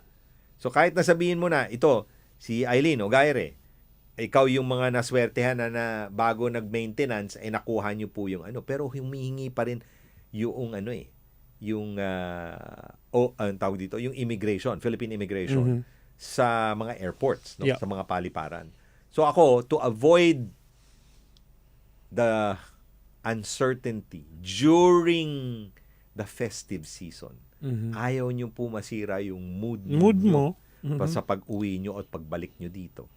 So kahit nasabihin mo na, ito, si Eileen o Gaire, ikaw yung mga naswertehan na bago nag-maintenance, ay nakuha nyo po yung pero humihingi pa rin yung yung tawag dito, yung immigration, Philippine immigration, sa mga airports, sa mga paliparan. So ako, to avoid the uncertainty during the festive season. Ayaw nyo po masira yung mood mo sa pag-uwi nyo at pagbalik nyo dito.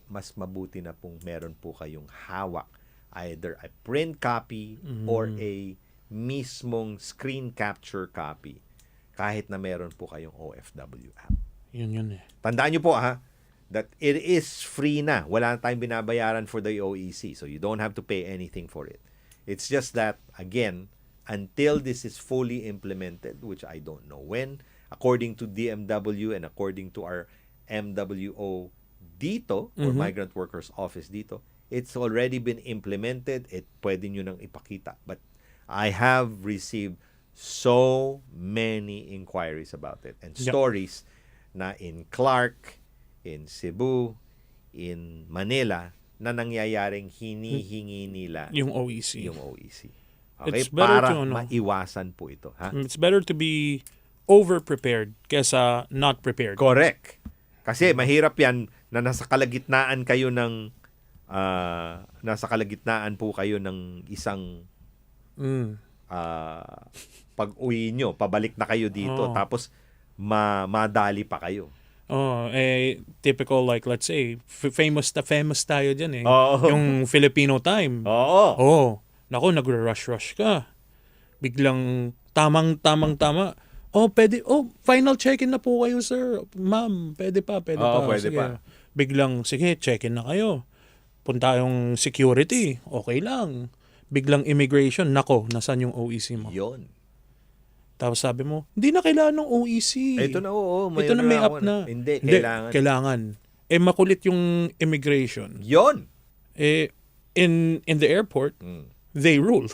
Mas mabuti na pong meron po kayong hawak. Either a print copy or a mismong screen capture copy. Kahit na meron po kayong OFW app. Yun. Tandaan nyo po that it is free na. Wala na tayong binabayaran for the OEC. So you don't have to pay anything for it. It's just that, again, until this is fully implemented, which I don't know when, according to DMW and according to our MWO dito, or Migrant Workers Office dito, it's already been implemented. Pwede nyo nang ipakita. But I have received so many inquiries about it and stories na in Clark, in Cebu, in Manila, na nangyayaring hinihingi nila yung OEC. Okay? It's better para to, maiwasan po ito. It's better to be over-prepared kesa not prepared. Correct. Kasi mahirap yan na nasa kalagitnaan po kayo ng isang pag-uwi nyo, pabalik na kayo dito, tapos madali pa kayo. Typical like let's say famous tayo diyan eh. Oo. Yung Filipino time. Oo. Oh, nako nagre-rush ka. Biglang tama. Final check-in na po kayo, sir. Ma'am, pwede pa. Pwede Sige. pa. Biglang, sige, check-in na kayo. Punta yung security, okay lang. Biglang immigration, nako, nasan yung OEC mo? Yun. Tapos sabi mo, hindi na kailangan ng OEC. Ito na, oo. Ito na may up na. Hindi, kailangan. Makulit yung immigration. Yun. In the airport, they rule.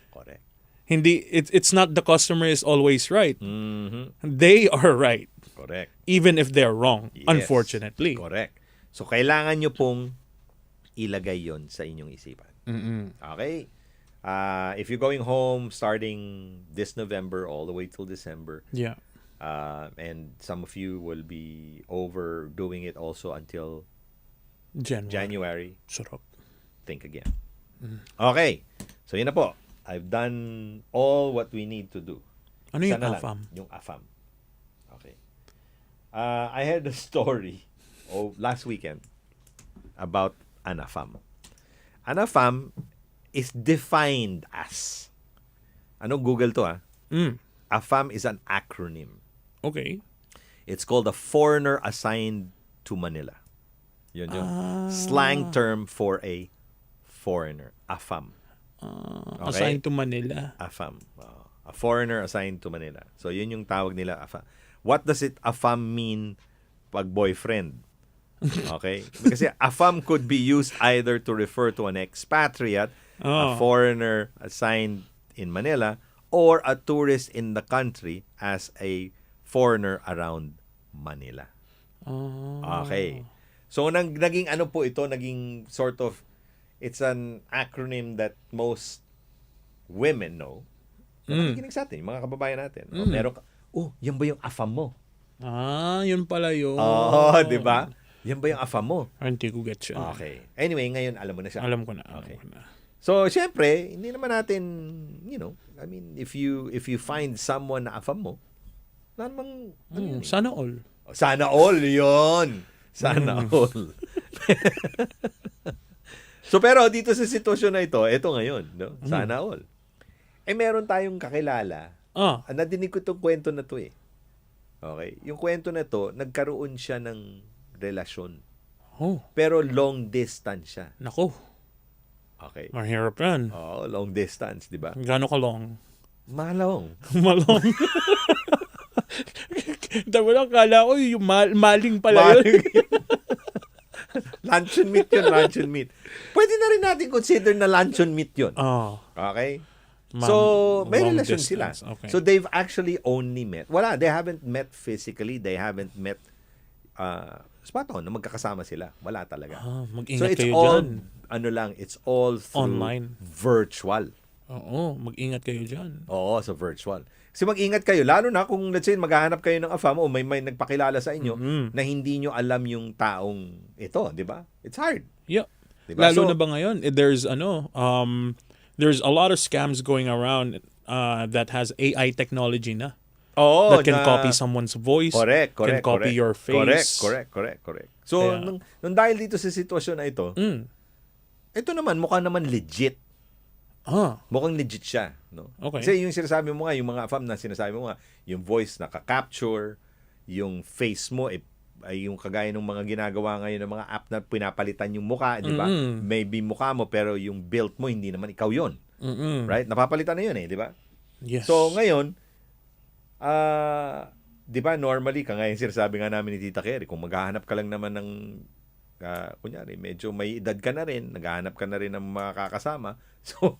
Correct. Hindi, it's not the customer is always right. Mm-hmm. They are right. Correct. Even if they're wrong, Yes. unfortunately. Correct. So, kailangan nyo pong ilagay yon sa inyong isipan. Okay? If you're going home starting this November all the way till December, Yeah. and some of you will be overdoing it also until January, Sarap. think again. Okay. So, yun na po. I've done all what we need to do. Ano Isa yung na lang, AFAM? Yung AFAM. Okay. I heard a story last weekend about an AFAM. An AFAM is defined as, Google to AFAM is an acronym. Okay. It's called a foreigner assigned to Manila. Yun yung slang term for a foreigner. AFAM. Assigned to Manila. AFAM. A foreigner assigned to Manila. So, yun yung tawag nila, AFAM. What does AFAM mean pag boyfriend? Okay? Kasi AFAM could be used either to refer to an expatriate, a foreigner assigned in Manila, or a tourist in the country as a foreigner around Manila. Okay. So, naging po ito, naging sort of, it's an acronym that most women know. Nakikinig sa atin, mga kababayan natin. Meron ka, yan ba yung AFAM mo? Yun pala yun. Di ba? Yan ba yung AFAM mo? Hindi ko get siya. Okay. Anyway, ngayon alam mo na siya. Alam ko na. Okay. So, syempre, hindi naman natin, if you find someone na AFAM mo, namang, Sana all. Sana all, yun. Sana all. So, pero dito sa sitwasyon na ito ngayon, no? Sana all. Meron tayong kakilala. Nadinig ko itong kwento na to eh. Okay. Yung kwento na to, nagkaroon siya ng relasyon. Pero long distance siya. Nako. Okay. Mahirap yan. Long distance, di ba? Gano'n ka long? Malong. Malong. Dami lang kala ko yung maling pala yun. Luncheon meat yun, luncheon meat. Pwede na rin natin consider na luncheon meat yun. Okay? So, may relasyon sila. Okay. So, they've actually only met. They haven't met physically. They haven't met spot on na magkakasama sila. Wala talaga. Mag-ingat so, it's kayo all, dyan. it's all through online. Virtual. Oo, mag-ingat kayo dyan. Oo, so virtual. Kasi mag-ingat kayo, lalo na kung let's say maghahanap kayo ng AFAM o may nagpakilala sa inyo na hindi nyo alam yung taong ito, di ba? It's hard. Yep. Diba? Lalo na ba ngayon, there's a lot of scams going around that has AI technology na. That can copy someone's voice. Correct. Can copy your face. Correct. So, nung dahil dito sa sitwasyon na ito, ito naman, mukha naman legit. Mukhang legit siya. No? Okay. Kasi yung sinasabi mo nga, yung mga AFAM na sinasabi mo nga, yung voice naka-capture, yung face mo, ay yung kagaya ng mga ginagawa ngayon ng mga app na pinapalitan yung mukha, di ba? Maybe mukha mo, pero yung build mo, hindi naman ikaw yun. Right? Napapalitan na yun di ba? Yes. So, ngayon, di ba, normally, kagaya yung sinasabi nga namin ni Tita Kerry, kung maghahanap ka lang naman ng kunyari, medyo may edad ka na rin, naghahanap ka na rin ng mga kakasama, so,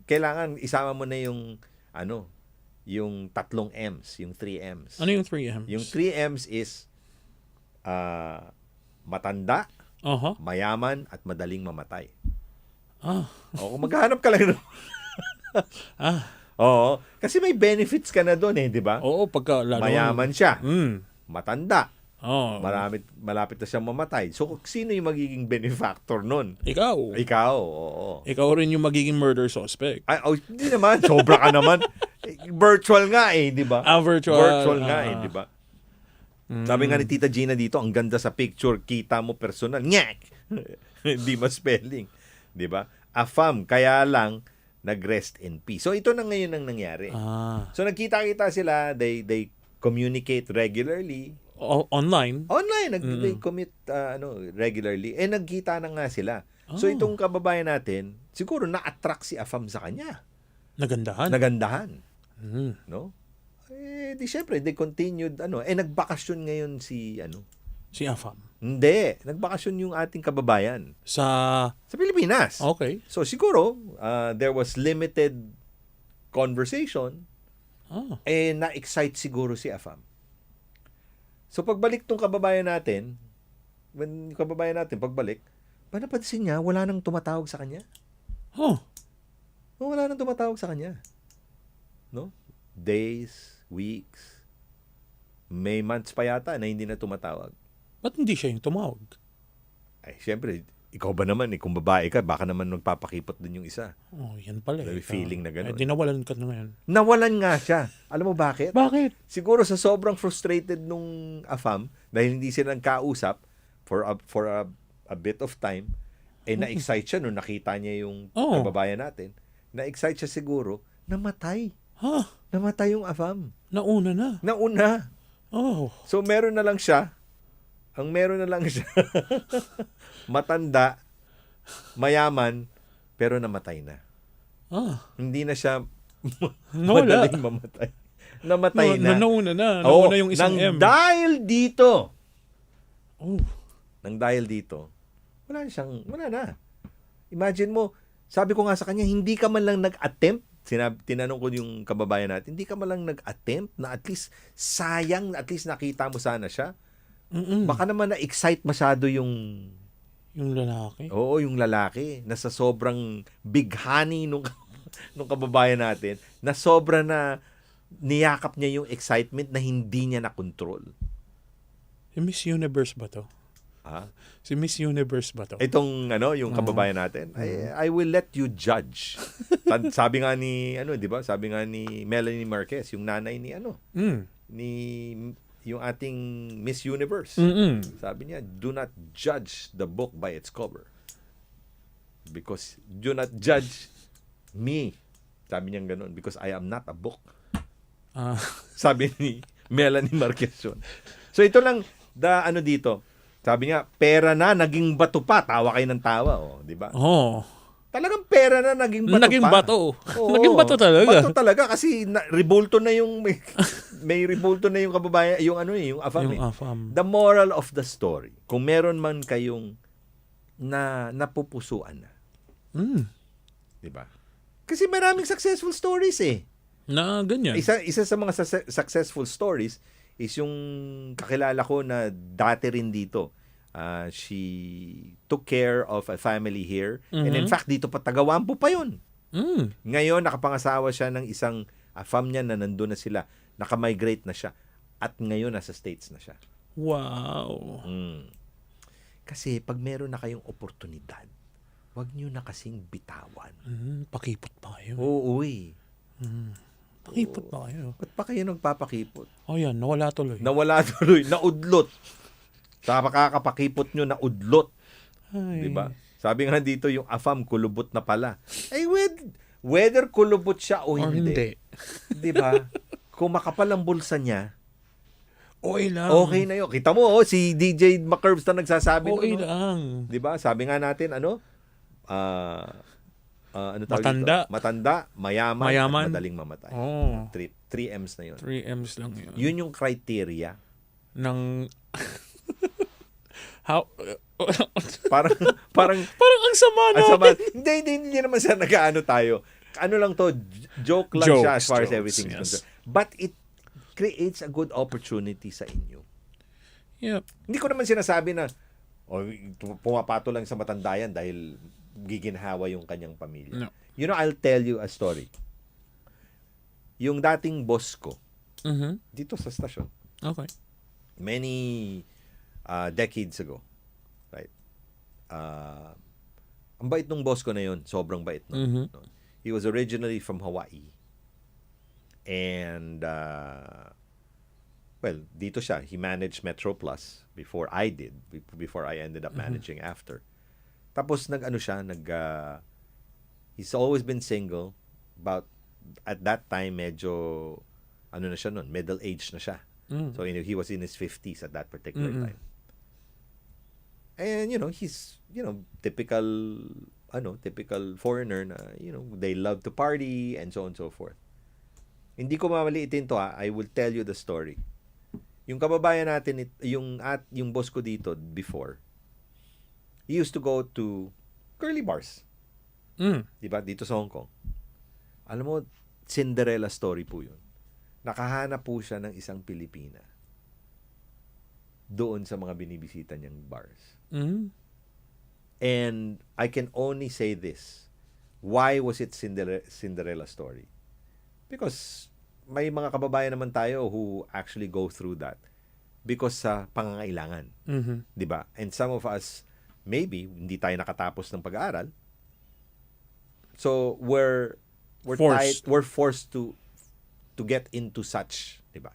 kailangan isama mo na yung, yung 3 M's, yung 3 M's. Ano yung 3 M's? Yung 3 M's is, matanda, mayaman, at madaling mamatay. Kung maghahanap ka lang, Oo, kasi may benefits ka na doon di ba? Oo, pagka mayaman siya, matanda, malapit na siyang mamatay. So, sino yung magiging benefactor nun? Ikaw, oo. Ikaw rin yung magiging murder suspect. Hindi naman. Sobra ka naman. Virtual nga di ba? Virtual nga di ba? Sabi nga ni Tita Gina dito, ang ganda sa picture, kita mo personal. Nyak! Hindi ma-spelling. Di ba? AFAM, kaya lang, nag-rest in peace. So, ito na ngayon ang nangyari. So, nagkita-kita sila, they communicate regularly. Online? Online, they commit regularly. Nagkita na nga sila. So, itong kababayan natin, siguro na-attract si AFAM sa kanya. Nagandahan. No? Di syempre, they continued, nagbakasyon ngayon si AFAM? Hindi. Nagbakasyon yung ating kababayan. Sa Pilipinas. Okay. So, siguro, there was limited conversation. Na-excite siguro si AFAM. So, pagbalik tong kababayan natin, pagbalik, napansin niya, wala nang tumatawag sa kanya. Wala nang tumatawag sa kanya. No? Days, weeks, may months pa yata na hindi na tumatawag. Ba't hindi siya yung tumawag? Ay, syempre, ikaw ba naman, kung babae ka, baka naman magpapakipot din yung isa. Yan pala. May feeling na gano'n. Di nawalan ka na ngayon. Nawalan nga siya. Alam mo bakit? Bakit? Siguro sa sobrang frustrated nung AFAM, dahil hindi sila nagkausap for a bit of time, na-excite siya nung nakita niya yung kababayan natin. Na-excite siya siguro, namatay. Namatay yung AFAM. Nauna na. So meron na lang siya. Ang meron na lang siya, matanda, mayaman, pero namatay na. Hindi na siya madaling mamatay. Namatay na. Nauna na. Nauna yung isang M. Dahil dito, wala na. Imagine mo, sabi ko nga sa kanya, hindi ka man lang nag-attempt. Tinanong ko yung kababayan natin, hindi ka man lang nag-attempt na at least sayang, at least nakita mo sana siya. Baka naman na-excite masyado yung lalaki. Oo, yung lalaki. Na sa sobrang bighani nung kababayan natin, na sobra na niyakap niya yung excitement na hindi niya na-control. Si Miss Universe ba to? Si Miss Universe ba to? Yung kababayan natin, I will let you judge. Sabi nga ni, di ba? Sabi nga ni Melanie Marquez, yung nanay ni ni yung ating Miss Universe. Sabi niya, do not judge the book by its cover. Because do not judge me. Sabi niya gano'n, because I am not a book. Sabi ni Melanie Marquez yun. So ito lang, dito, sabi niya, pera na, naging bato pa. Tawa kayo ng tawa, di ba? Talagang pera na, naging bato naging pa. Bato. Naging bato talaga. Bato talaga kasi rebulto na yung may rebulto na yung kababayan, yung AFAM. Yung AFAM. The moral of the story, kung meron man kayong napupusuan na. Di ba? Kasi maraming successful stories na ganyan. Isa sa mga successful stories is yung kakilala ko na dati rin dito. She took care of a family here. And in fact, dito pa Tagawampo pa yun. Ngayon, nakapangasawa siya ng isang AFAM niya na nandun na sila. Nakamigrate na siya. At ngayon, nasa States na siya. Wow. Kasi pag meron na kayong oportunidad, wag nyo na kasing bitawan. Pakipot pa kayo. Oo, Pakipot pa kayo. Ba't pa kayo nagpapakipot? Yan. Nawala tuloy. Naudlot. Sa kakapakipot nyo, naudlot. Diba? Sabi nga dito, yung AFAM, kulubot na pala. Whether kulubot siya o hindi. Diba? Kung makapal ang bulsa niya, okay na yun. Kita mo, si DJ McCurbs na nagsasabi. Okay lang. Diba? Sabi nga natin, matanda. Matanda, mayaman, at madaling mamatay. 3 M's na yun. 3 M's lang yun. Yun yung criteria ng how parang ang sama natin. Hindi naman sa nag-aano tayo. Ano lang to, joke lang siya as far as everything is concerned. But it creates a good opportunity sa inyo. Yep. Hindi ko naman sinasabi na pumapato lang sa matanda yan dahil giginhawa yung kanyang pamilya. No. I'll tell you a story. Yung dating boss ko, dito sa stasyon. Okay. Many decades ago. Right? Ang bait nung boss ko na yun. Sobrang bait. No? He was originally from Hawaii. And, well, dito siya, he managed Metro Plus before I did, before I ended up managing after. Tapos he's always been single, about at that time medyo ano na siya noon, middle age na siya. So he was in his 50s at that particular time. And he's typical foreigner na they love to party and so on and so forth. Hindi ko mamaliitin to I will tell you the story. Yung kababayan natin, yung boss ko dito before, he used to go to curly bars. Diba? Dito sa Hong Kong. Alam mo, Cinderella story po yun. Nakahanap po siya ng isang Pilipina doon sa mga binibisita niyang bars. And I can only say this. Why was it Cinderella story? Because may mga kababayan naman tayo who actually go through that because sa pangangailangan. Diba? And some of us, maybe, hindi tayo nakatapos ng pag-aaral. So, we're forced to get into such, diba?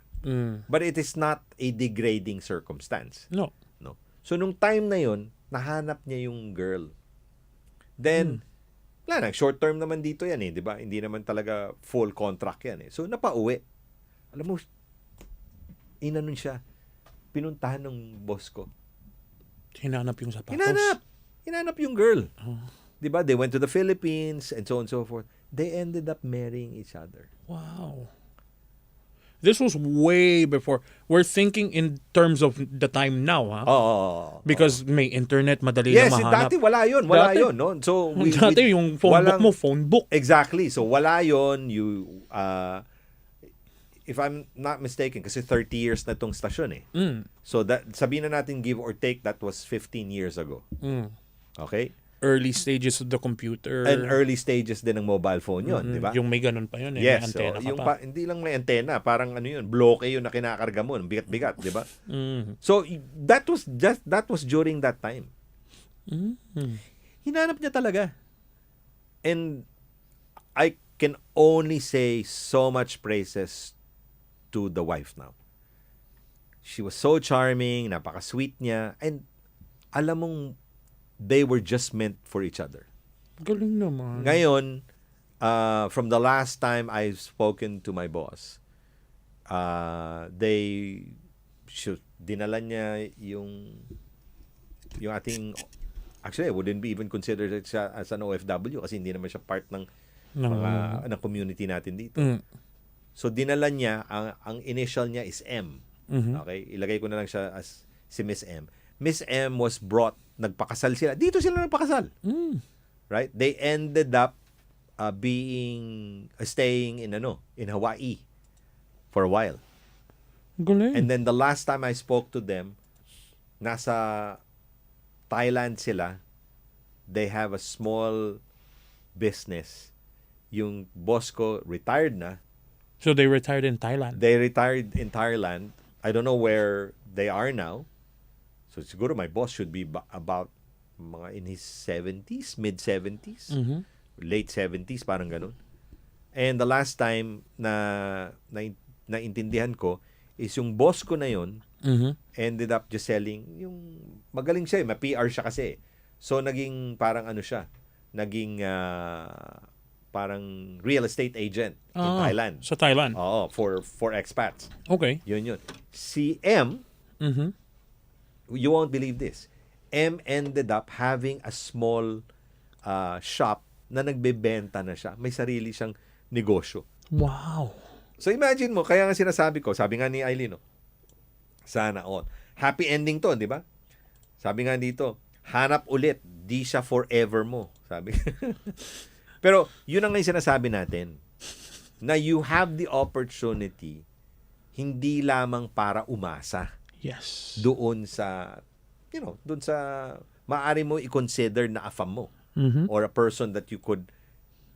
But it is not a degrading circumstance. No. So, nung time na yun, nahanap niya yung girl. Then, short term naman dito yan eh, di ba? Hindi naman talaga full contract yan eh. So, napauwi. Alam mo, inanon siya. Pinuntahan ng boss ko. Hinanap yung sapatos. Hinanap yung girl. Di ba? They went to the Philippines and so on and so forth. They ended up marrying each other. Wow. This was way before. We're thinking in terms of the time now, ha? Because may internet, madali na mahanap. Dati wala yun. No? So, dati yung phone book mo, phone book. Exactly. So, wala yun. If I'm not mistaken, kasi 30 years na tong stasyon eh. So, sabihin na natin give or take, that was 15 years ago. Okay? Early stages of the computer. And early stages din ng mobile phone yun, di ba? Yung may ganun pa yun, yes, may antena ka pa. Hindi lang may antena, parang bloke yun na kinakarga mo, bigat-bigat, di ba? So, that was during that time. Hinanap niya talaga. And I can only say so much praises to the wife now. She was so charming, napaka-sweet niya, and alam mong they were just meant for each other. Galing naman. Ngayon, from the last time I've spoken to my boss, dinala niya yung ating, actually, I wouldn't be even considered siya as an OFW kasi hindi naman siya part ng ng community natin dito. So, dinala niya, ang initial niya is M. Okay? Ilagay ko na lang siya as si Miss M. Miss M was brought, nagpakasal sila. Dito sila nagpakasal. Right? They ended up staying in Hawaii for a while. Galing. And then the last time I spoke to them, nasa Thailand sila. They have a small business. Yung boss ko retired na. So they retired in Thailand? They retired in Thailand. I don't know where they are now. So siguro my boss should be about mga in his 70s, mid-70s, late 70s, parang ganun. And the last time na naintindihan ko is yung boss ko na yun ended up just selling, yung magaling siya, ma-PR siya kasi. So naging parang siya, naging parang real estate agent in Thailand. Sa Thailand? Oo, for expats. Okay. Yun. Si M, you won't believe this. M ended up having a small shop na nagbebenta na siya. May sarili siyang negosyo. Wow. So imagine mo, kaya nga sinasabi ko, sabi nga ni Eileen, sana all. Happy ending to, di ba? Sabi nga dito, hanap ulit, di siya forever mo. Sabi. Pero yun ang sinasabi natin, na you have the opportunity, hindi lamang para umasa. Yes. Doon sa maaari mo i-consider na afam mo or a person that you could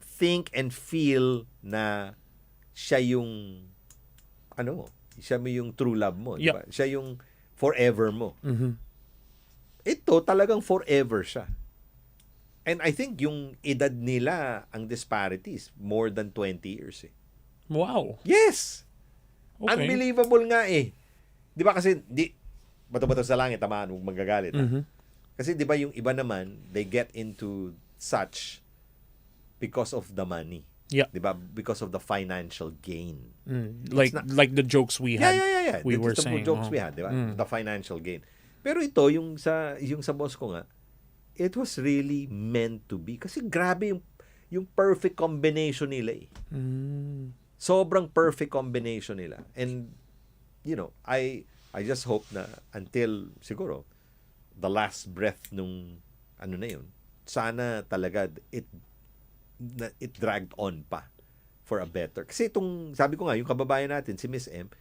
think and feel na siya yung siya yung true love mo, di ba? Siya yung forever mo. Ito talagang forever siya. And I think yung edad nila, ang disparities, more than 20 years eh. Wow. Yes. Okay. Unbelievable nga eh. Di ba kasi, bato-bato sa langit, tamaan, huwag magagalit. Kasi di ba yung iba naman, they get into such because of the money. Yeah. Di ba? Because of the financial gain. Like the jokes we had. Yeah. We were the saying. jokes we had, di ba? The financial gain. Pero ito, yung sa boss ko nga, it was really meant to be. Kasi grabe yung perfect combination nila eh. Sobrang perfect combination nila. And, you know, I just hope na until, siguro, the last breath nung, ano na yun, sana talaga it dragged on pa for a better. Kasi itong, sabi ko nga, yung kababayan natin, si Miss M,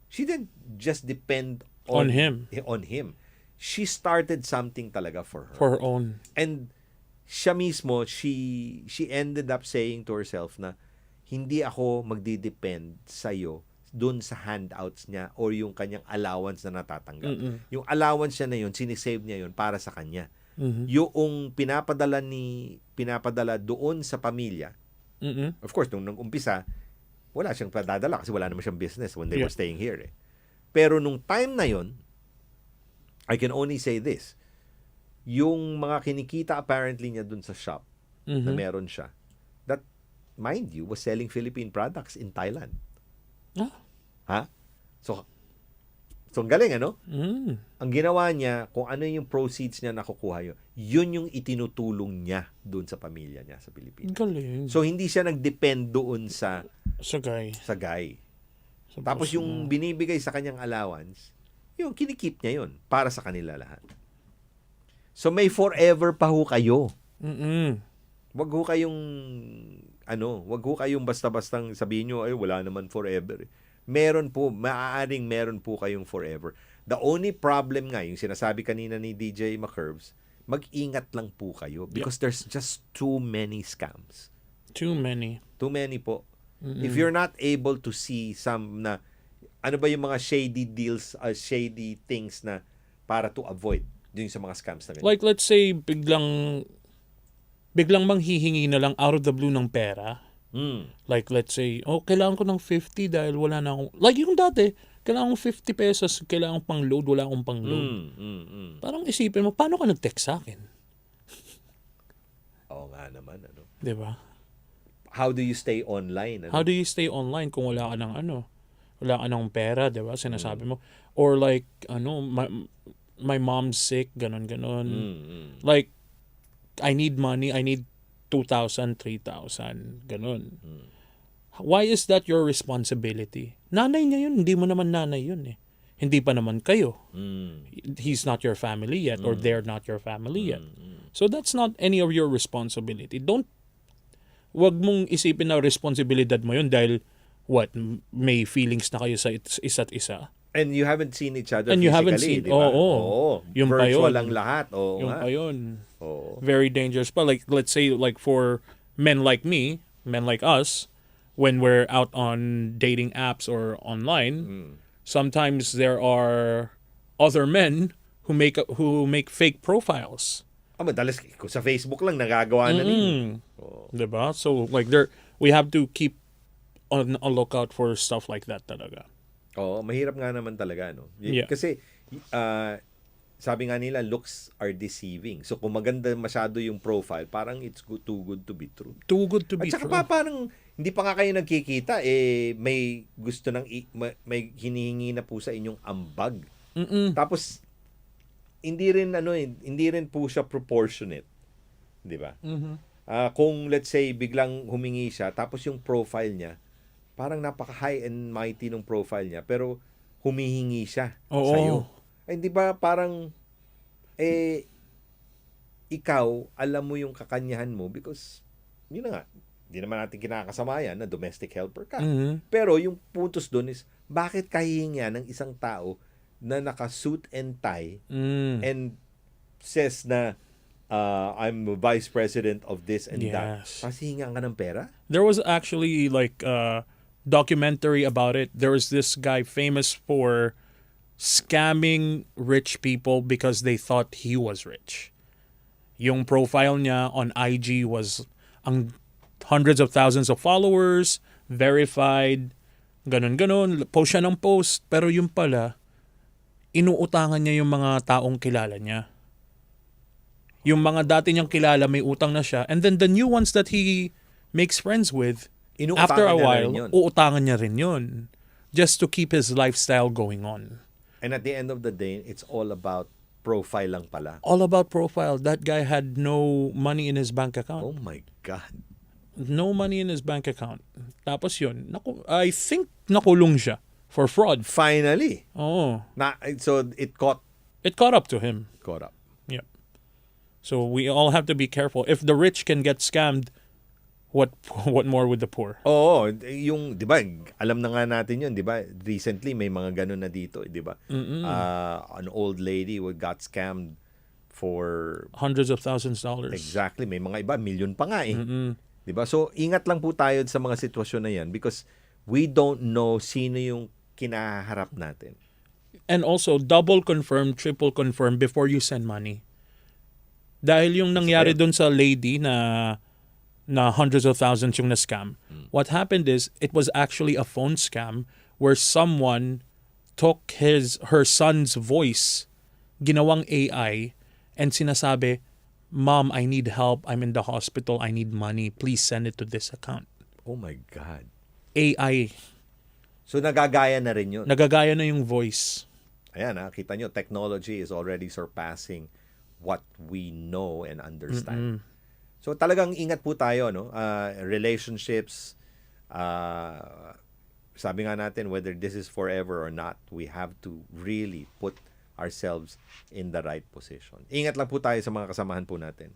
she didn't just depend On him. On him. She started something talaga for her. For her own. And siya mismo, she ended up saying to herself na, hindi ako magdidepend sa'yo dun sa handouts niya or yung kanyang allowance na natatanggap. Yung allowance niya na yun, sinisave niya yun para sa kanya. Yung pinapadala doon sa pamilya, of course, nung umpisa, wala siyang padadala kasi wala naman siyang business when they were staying here. Eh. Pero nung time na yun, I can only say this, yung mga kinikita apparently niya dun sa shop na meron siya, that, mind you, was selling Philippine products in Thailand. Ha? So ang galing, ano? Ang ginawa niya, kung ano yung proceeds niya nakukuha yun yung itinutulong niya doon sa pamilya niya sa Pilipinas. Galing. So, hindi siya nag-depend doon sa guy. Tapos yung binibigay sa kanyang allowance, yung kinikip niya yun para sa kanila lahat. So, may forever pa ho kayo. Wag ho kayong basta-bastang sabihin nyo, ay, wala naman forever. Maaaring meron po kayong forever. The only problem nga, yung sinasabi kanina ni DJ McCurves, mag-ingat lang po kayo because there's just too many scams. Too many po. If you're not able to see some na, ano ba yung mga shady deals, shady things na para to avoid yung sa mga scams na ganyan. Like, let's say, biglang manghihingi na lang out of the blue ng pera. Like, let's say, kailangan ko ng 50 dahil wala na akong, like yung dati, kailangan kong 50 pesos, kailangan pang load, wala akong pang load. Parang isipin mo, paano ka nag-text sa akin? Oo nga naman, ano. Diba? How do you stay online? Ano? How do you stay online kung wala ka ng wala ka ng pera, diba? Sinasabi mo. Or like, my mom's sick, ganon. Like, I need money, I need 2,000, 3,000, ganun. Why is that your responsibility? Nanay niya yun, hindi mo naman nanay yun eh. Hindi pa naman kayo. He's not your family yet or they're not your family yet. So that's not any of your responsibility. Wag mong isipin na responsibilidad mo yun dahil may feelings na kayo sa isa't isa. And you haven't seen each other and physically, you haven't seen, di ba? Yung virtual pa yun. lang lahat. Yung nga. pa yun. Oo. Very dangerous. But like, let's say, like for men like me, men like us, when we're out on dating apps or online, sometimes there are other men who make fake profiles. Madalas kung sa Facebook lang nagagawa na nila. Diba? So like we have to keep on a lookout for stuff like that talaga. Oo, mahirap nga naman talaga, no? Yeah. Kasi, sabi nga nila, looks are deceiving. So, kung maganda masyado yung profile, parang it's too good to be true. Too good to be true. At true. saka parang, hindi pa nga kayo nagkikita, may gusto may hinihingi na po sa inyong ambag. Tapos, hindi rin po siya proportionate. Di ba? Kung, let's say, biglang humingi siya, tapos yung profile niya, parang napaka-high and mighty ng profile niya, pero humihingi siya sa'yo. Ay, di ba parang, ikaw, alam mo yung kakanyahan mo because, yun na nga, hindi naman natin kinakasama yan na domestic helper ka. Pero yung puntos doon is, bakit kahihinga ng isang tao na naka-suit and tie and says na, I'm vice president of this and that. Kasi hinga ka ng pera? There was actually like documentary about it. There was this guy famous for scamming rich people because they thought he was rich. Yung profile niya on IG was hundreds of thousands of followers, verified, ganon. Post siya ng post, pero yung pala, inuutangan niya yung mga taong kilala niya. Yung mga dati niyang kilala may utang na siya, and then the new ones that he makes friends with, after a while, uutangan niya rin yun. Just to keep his lifestyle going on. And at the end of the day, it's all about profile lang pala. All about profile. That guy had no money in his bank account. Oh my God. No money in his bank account. Tapos yun, I think nakulong siya for fraud. Finally. Oh. So it caught up to him. Caught up. Yeah. So we all have to be careful. If the rich can get scammed, what more with the poor? Oo, yung 'di ba, alam na nga natin 'yun, 'di ba? Recently may mga ganun na dito, 'di ba? An old lady who got scammed for hundreds of thousands of dollars. Exactly, may mga iba milyon pa nga eh. 'Di ba? So ingat lang po tayo sa mga sitwasyon na 'yan because we don't know sino yung kinaharap natin. And also double confirm, triple confirm before you send money. Dahil yung nangyari doon sa lady na hundreds of thousands yung na-scam. What happened is, it was actually a phone scam where someone took her son's voice, ginawang AI, and sinasabi, "Mom, I need help. I'm in the hospital. I need money. Please send it to this account." Oh my God. AI. So nagagaya na rin yun. Nagagaya na yung voice. Ayan, kita nyo, technology is already surpassing what we know and understand. So talagang ingat po tayo, no? Relationships, sabi nga natin, whether this is forever or not, we have to really put ourselves in the right position. Ingat lang po tayo sa mga kasamahan po natin.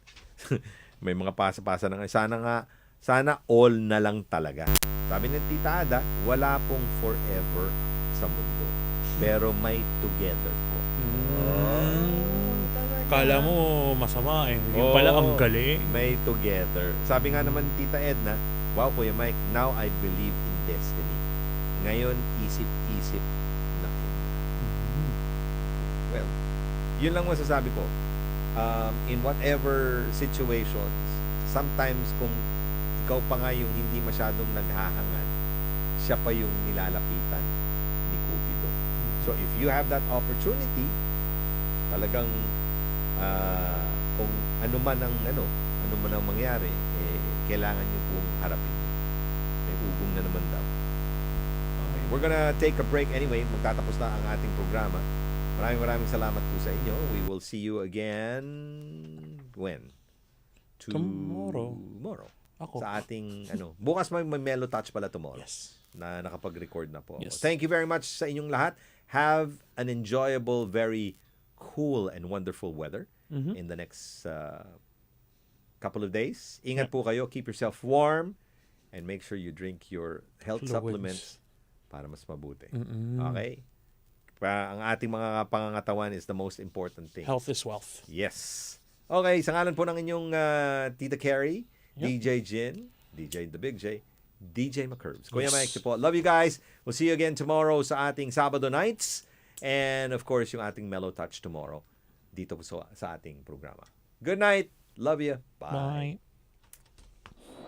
May mga pasa-pasa na nga. Sana all na lang talaga. Sabi ng Tita Ada, wala pong forever sa mundo. Pero may together po. Kala mo masama eh. Yung pala ang galing. May together. Sabi nga naman Tita Edna, wow Kuya Mike, now I believe in destiny. Ngayon, isip-isip na. Well, yun lang masasabi ko. In whatever situations, sometimes kung ikaw pa nga yung hindi masyadong naghahangad, siya pa yung nilalapitan ni Cupido. So if you have that opportunity, talagang kung ano man ang mangyari, kailangan nyo pong harapin. May ugong na naman daw. Okay, we're gonna take a break anyway. Magtatapos na ang ating programa. Maraming salamat po sa inyo. We will see you again when? Tomorrow. Ako. Sa ating bukas may Melo Touch pala tomorrow. Yes. Na nakapag-record na po. Yes. Thank you very much sa inyong lahat. Have an enjoyable, very cool and wonderful weather in the next couple of days. Ingat po kayo. Keep yourself warm and make sure you drink your health supplements para mas mabuti. Okay? Ang ating mga pangangatawan is the most important thing. Health is wealth. Yes. Okay, sa ngalan po ng inyong Tita Carrie, DJ Jin, DJ The Big J, DJ McCurbs. Kuya Mike po. Love you guys. We'll see you again tomorrow sa ating Sabado nights. And of course, yung ating Mellow Touch tomorrow dito po sa ating programa. Good night. Love you. Bye. Bye.